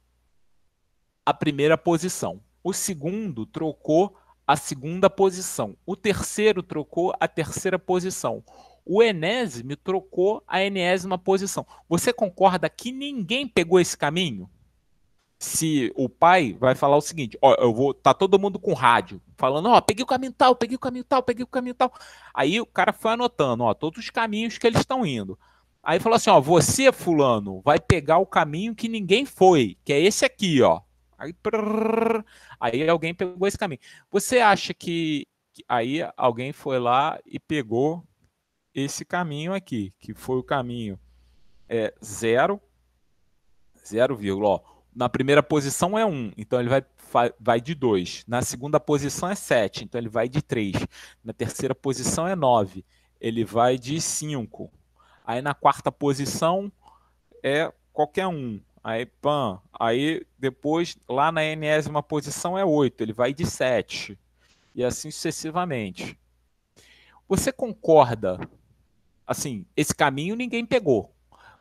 B: a primeira posição. O segundo trocou a segunda posição. O terceiro trocou a terceira posição. O enésimo trocou a enésima posição. Você concorda que ninguém pegou esse caminho? Se o pai vai falar o seguinte, ó, tá todo mundo com rádio, falando, ó, peguei o caminho tal, peguei o caminho tal, peguei o caminho tal. Aí o cara foi anotando, ó, todos os caminhos que eles estão indo. Aí falou assim, ó, você, fulano, vai pegar o caminho que ninguém foi, que é esse aqui, ó. Aí alguém pegou esse caminho. Você acha que aí alguém foi lá e pegou esse caminho aqui, que foi o caminho 0, ó. Na primeira posição é 1, então ele vai de 2. Na segunda posição é 7, então ele vai de 3. Na terceira posição é 9, ele vai de 5. Aí na quarta posição é qualquer um. Aí depois, lá na enésima posição é 8, ele vai de 7. E assim sucessivamente. Você concorda? Assim, esse caminho ninguém pegou.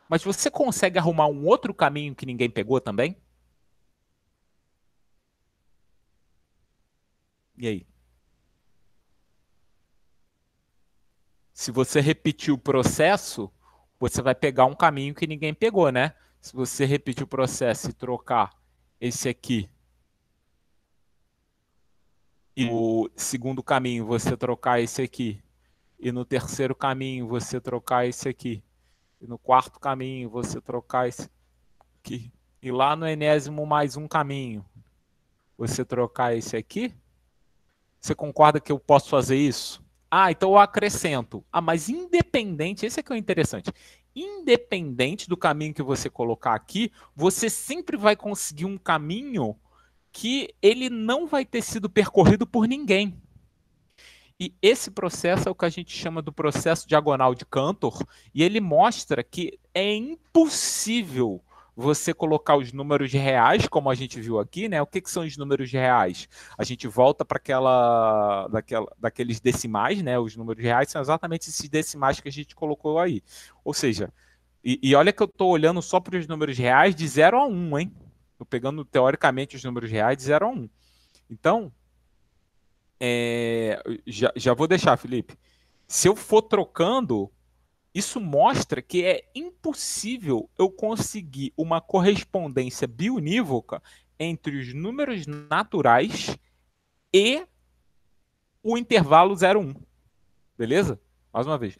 B: Mas você consegue arrumar um outro caminho que ninguém pegou também? E aí? Se você repetir o processo, você vai pegar um caminho que ninguém pegou, né? Se você repetir o processo e trocar esse aqui e no segundo caminho você trocar esse aqui e no terceiro caminho você trocar esse aqui e no quarto caminho você trocar esse aqui e lá no enésimo mais um caminho você trocar esse aqui, você concorda que eu posso fazer isso? Então eu acrescento. Mas independente, esse aqui é o interessante. Independente do caminho que você colocar aqui, você sempre vai conseguir um caminho que ele não vai ter sido percorrido por ninguém. E esse processo é o que a gente chama do processo diagonal de Cantor, e ele mostra que é impossível você colocar os números reais, como a gente viu aqui, né? O que são os números reais? A gente volta para daqueles decimais, né? Os números reais são exatamente esses decimais que a gente colocou aí. Ou seja, e olha que eu estou olhando só para os números reais de 0 a 1, hein? Estou pegando, teoricamente, os números reais de 0 a 1. Então, já vou deixar, Felipe. Se eu for trocando, isso mostra que é impossível eu conseguir uma correspondência biunívoca entre os números naturais e o intervalo 0,1. Beleza? Mais uma vez,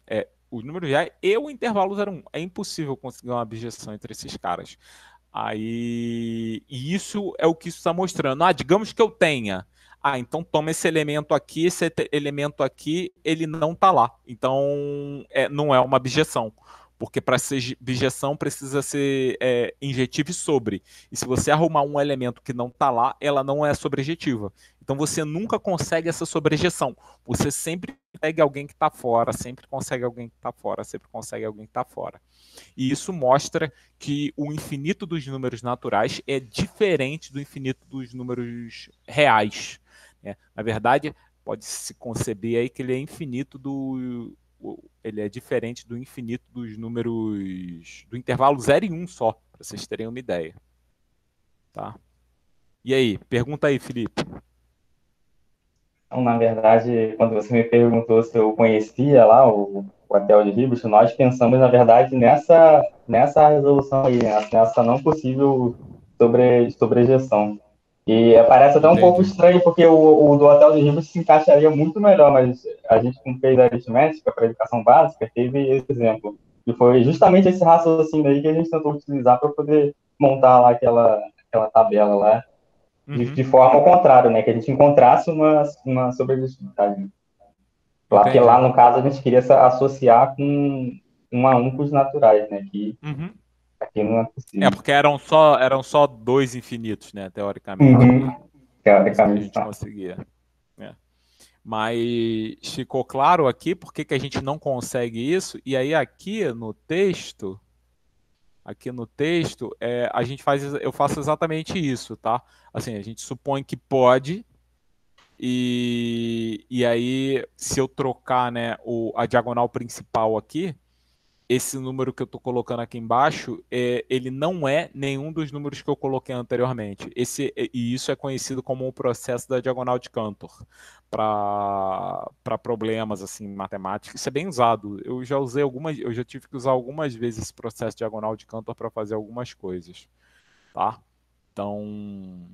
B: os números reais e o intervalo 0,1. É impossível conseguir uma abjeção entre esses caras. E isso é o que isso está mostrando. Digamos que eu tenha. Então toma esse elemento aqui, ele não está lá. Então não é uma abjeção. Porque para ser abjeção precisa ser injetivo e sobre. E se você arrumar um elemento que não está lá, ela não é sobrejetiva. Então você nunca consegue essa sobrejeção. Você sempre consegue alguém que está fora, sempre consegue alguém que está fora, sempre consegue alguém que está fora. E isso mostra que o infinito dos números naturais é diferente do infinito dos números reais, né? Na verdade, pode-se conceber aí que ele é infinito ele é diferente do infinito dos números do intervalo 0 e 1 só, para vocês terem uma ideia. Tá? E aí, pergunta aí, Felipe.
A: Então, na verdade, quando você me perguntou se eu conhecia lá o hotel de Ribas, nós pensamos, na verdade, nessa resolução aí, nessa não possível sobrejeção. E parece até um pouco estranho, porque o do hotel de Ribas se encaixaria muito melhor, mas a gente, como fez a aritmética para a educação básica, teve esse exemplo. E foi justamente esse raciocínio aí que a gente tentou utilizar para poder montar lá aquela tabela lá, de forma ao contrário, né? Que a gente encontrasse uma sobrevisibilidade. Porque lá, no caso, a gente queria associar com 1 a 1 com os naturais, né? Que aqui não é possível.
B: Porque eram só 2 infinitos, né? Teoricamente.
A: Teoricamente,
B: a gente conseguia. Mas ficou claro aqui por que a gente não consegue isso. E aí aqui no texto... eu faço exatamente isso, tá? Assim, a gente supõe que pode, e aí, se eu trocar, né, a diagonal principal aqui, esse número que eu estou colocando aqui embaixo, ele não é nenhum dos números que eu coloquei anteriormente. E isso é conhecido como o processo da diagonal de Cantor para problemas assim matemáticos. Isso é bem usado. Eu já tive que usar algumas vezes esse processo de diagonal de Cantor para fazer algumas coisas, tá? Então,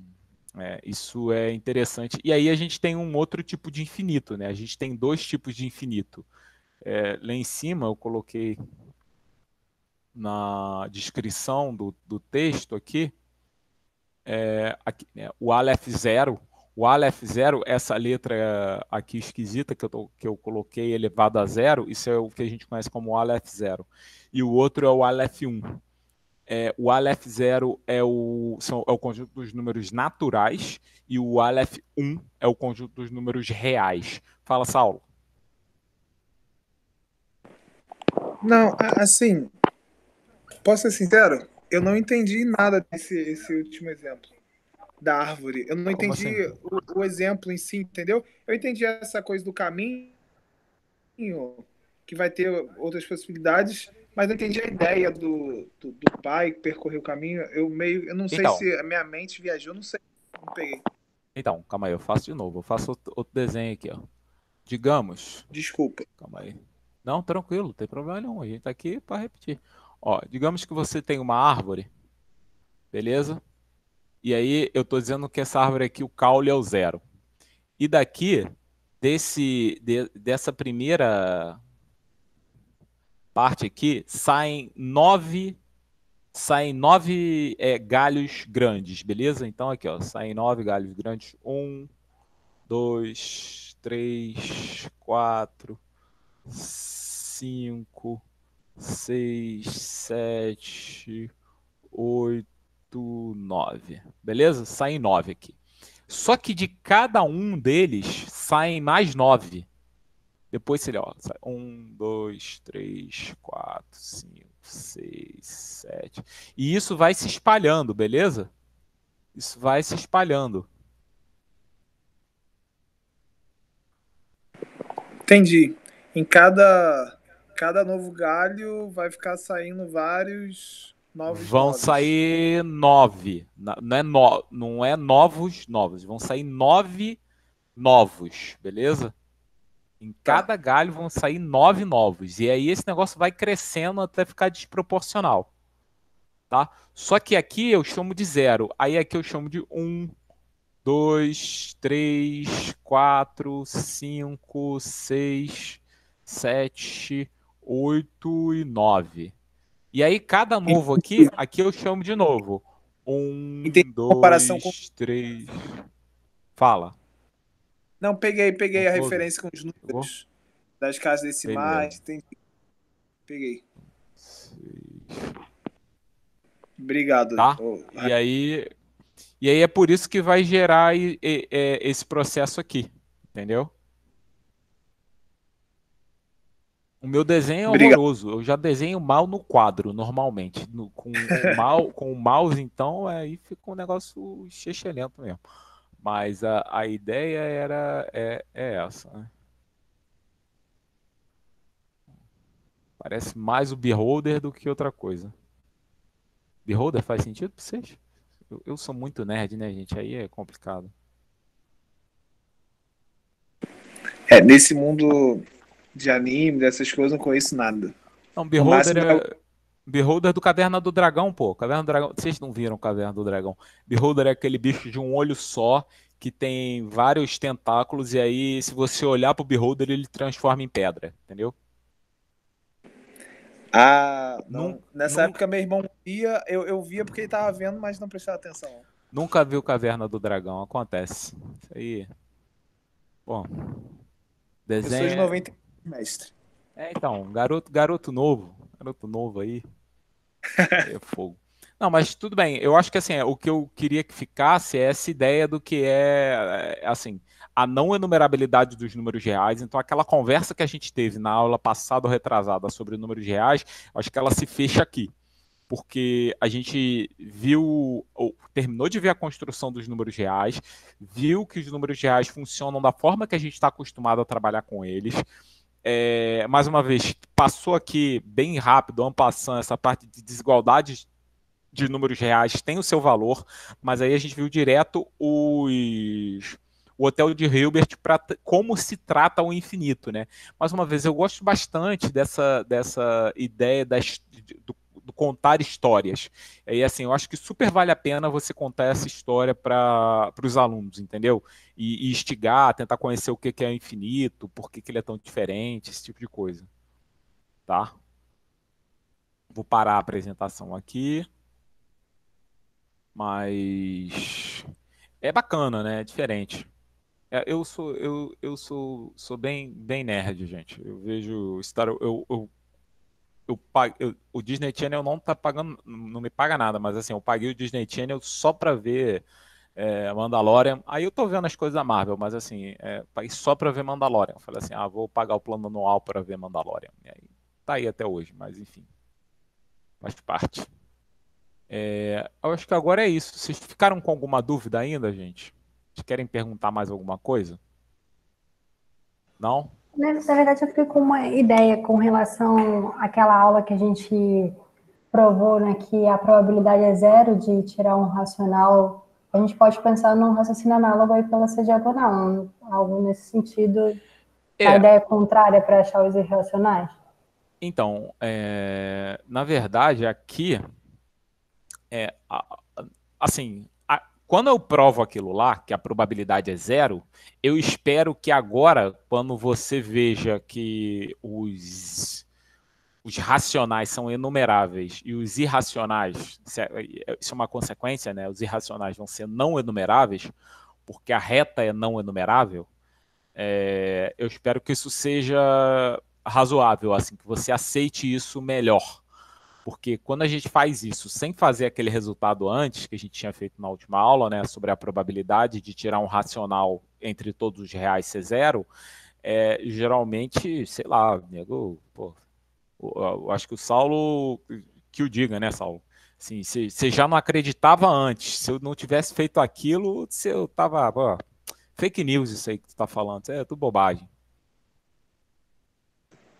B: isso é interessante. E aí a gente tem um outro tipo de infinito, né? A gente tem 2 tipos de infinito. Lá em cima eu coloquei na descrição do texto aqui, né, o Aleph 0. O Aleph 0, essa letra aqui esquisita que eu coloquei elevado a 0, isso é o que a gente conhece como Aleph 0. E o outro é o Aleph 1. O Aleph 0 é o conjunto dos números naturais e o Aleph 1 é o conjunto dos números reais. Fala, Saulo.
G: Não, assim, posso ser sincero? Eu não entendi nada desse último exemplo da árvore. Eu não entendi o exemplo em si, entendeu? Eu entendi essa coisa do caminho, que vai ter outras possibilidades, mas não entendi a ideia do pai percorrer o caminho. Eu não sei se a minha mente viajou, não sei. Não peguei.
B: Então, calma aí, eu faço de novo. Eu faço outro desenho aqui, ó. Digamos...
G: Desculpa.
B: Calma aí. Não, tranquilo, não tem problema nenhum. A gente tá aqui para repetir. Ó, digamos que você tem uma árvore, beleza? E aí eu tô dizendo que essa árvore aqui, o caule é o 0. E daqui, dessa primeira parte aqui, saem 9 galhos grandes, beleza? Então aqui, ó, saem 9 galhos grandes. 1, 2, 3, 4, 5, 6, 7, 8, 9. Beleza? Saem 9 aqui. Só que de cada um deles saem mais 9. Depois seria, ó, 1, 2, 3, 4, 5, 6, 7. E isso vai se espalhando, beleza? Isso vai se espalhando.
G: Entendi. Em cada novo galho vai ficar saindo vários novos.
B: Vão sair 9. Não é novos. Vão sair 9 novos, beleza? Em cada galho vão sair 9 novos. E aí esse negócio vai crescendo até ficar desproporcional. Tá? Só que aqui eu chamo de 0. Aí aqui eu chamo de 1, 2, 3, 4, 5, 6, 7, 8 e 9. E aí cada novo aqui eu chamo de novo. 1, 2, 3... Fala.
G: Não, peguei a referência com os números das casas decimais. Peguei. Obrigado.
B: Tá? E aí é por isso que vai gerar esse processo aqui. Entendeu? O meu desenho é
G: Obrigado.
B: horroroso. Eu já desenho mal no quadro, normalmente. Com o mouse, então, aí fica um negócio chechelento mesmo. Mas a ideia é essa, né? Parece mais o Beholder do que outra coisa. Beholder faz sentido pra vocês? Eu sou muito nerd, né, gente? Aí é complicado.
G: Nesse mundo de anime, dessas coisas, eu não conheço nada.
B: Não,
G: No máximo,
B: Beholder do Caverna do Dragão, pô. Caverna do Dragão. Vocês não viram Caverna do Dragão? Beholder é aquele bicho de um olho só que tem vários tentáculos e aí, se você olhar pro Beholder, ele transforma em pedra, entendeu?
G: não. Nessa época meu irmão via, eu via porque ele tava vendo, mas não prestava atenção.
B: Nunca viu Caverna do Dragão, acontece. Isso aí. Bom. Desenho.
G: Eu sou de 90, mestre.
B: Então, garoto novo aí. É fogo. Não, mas tudo bem. Eu acho que assim, o que eu queria que ficasse é essa ideia do que assim, a não enumerabilidade dos números reais. Então, aquela conversa que a gente teve na aula passada ou retrasada sobre números reais, acho que ela se fecha aqui. Porque a gente viu, ou terminou de ver a construção dos números reais, viu que os números reais funcionam da forma que a gente está acostumado a trabalhar com eles. Mais uma vez, passou aqui bem rápido, en passant, essa parte de desigualdade de números reais tem o seu valor, mas aí a gente viu direto o Hotel de Hilbert para como se trata o infinito, né? Mais uma vez, eu gosto bastante dessa ideia do contar histórias. E assim, eu acho que super vale a pena você contar essa história para os alunos, entendeu? E instigar, tentar conhecer o que é o infinito, por que ele é tão diferente, esse tipo de coisa. Tá? Vou parar a apresentação aqui. Mas é bacana, né? É diferente. Eu sou bem nerd, gente. Eu vejo Star o Disney Channel não tá pagando, não me paga nada, mas assim, eu paguei o Disney Channel só pra ver Mandalorian. Aí eu tô vendo as coisas da Marvel, mas assim, paguei só pra ver Mandalorian. Eu falei assim, vou pagar o plano anual pra ver Mandalorian. E aí, tá aí até hoje, mas enfim, faz parte. Eu acho que agora é isso. Vocês ficaram com alguma dúvida ainda, gente? Vocês querem perguntar mais alguma coisa? Não?
D: Na verdade, eu fiquei com uma ideia com relação àquela aula que a gente provou, né, que a probabilidade é zero de tirar um racional. A gente pode pensar num raciocínio análogo aí pela C diagonal, algo nesse sentido, a ideia contrária para achar os irracionais.
B: Então, na verdade, aqui, assim, quando eu provo aquilo lá, que a probabilidade é zero, eu espero que agora, quando você veja que os racionais são enumeráveis e os irracionais, isso é uma consequência, né? Os irracionais vão ser não enumeráveis, porque a reta é não enumerável, eu espero que isso seja razoável, assim, que você aceite isso melhor. Porque quando a gente faz isso sem fazer aquele resultado antes, que a gente tinha feito na última aula, né, sobre a probabilidade de tirar um racional entre todos os reais ser zero, geralmente, sei lá, nego, pô, eu acho que o Saulo, que o diga, né, Saulo? Assim, você já não acreditava antes. Se eu não tivesse feito aquilo, eu tava, pô, fake news isso aí que tu tá falando, é tudo bobagem.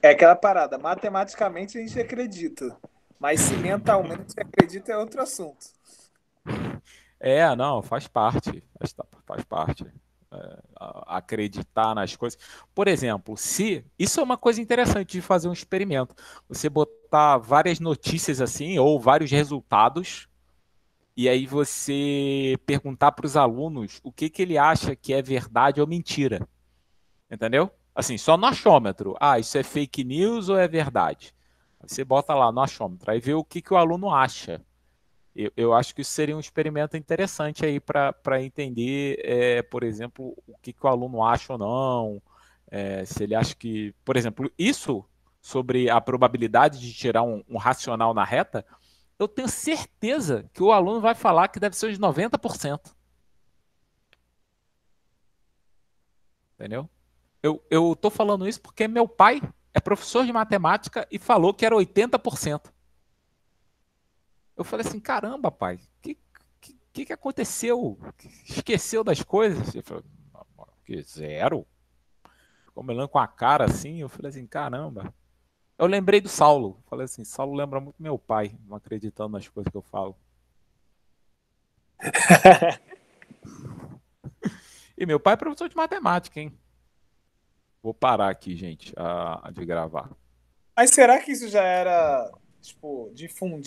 G: É aquela parada, matematicamente a gente acredita. Mas se mentalmente acredita é outro assunto.
B: Não, faz parte. Faz parte. Acreditar nas coisas. Por exemplo, isso é uma coisa interessante de fazer um experimento. Você botar várias notícias assim, ou vários resultados, e aí você perguntar para os alunos o que ele acha que é verdade ou mentira. Entendeu? Assim, só no achômetro. Isso é fake news ou é verdade? Você bota lá no achômetro, aí vê o que o aluno acha. Eu acho que isso seria um experimento interessante aí para entender, por exemplo, o que o aluno acha ou não. Se ele acha que, por exemplo, isso sobre a probabilidade de tirar um racional na reta, eu tenho certeza que o aluno vai falar que deve ser uns 90%. Entendeu? Eu tô falando isso porque meu pai é professor de matemática e falou que era 80%. Eu falei assim, caramba, pai, o que aconteceu? Esqueceu das coisas? Ele falou, que zero? Ficou me olhando com a cara assim, eu falei assim, caramba. Eu lembrei do Saulo. Falei assim, Saulo lembra muito meu pai, não acreditando nas coisas que eu falo. E meu pai é professor de matemática, hein? Vou parar aqui, gente, de gravar.
G: Mas será que isso já era, tipo, difundido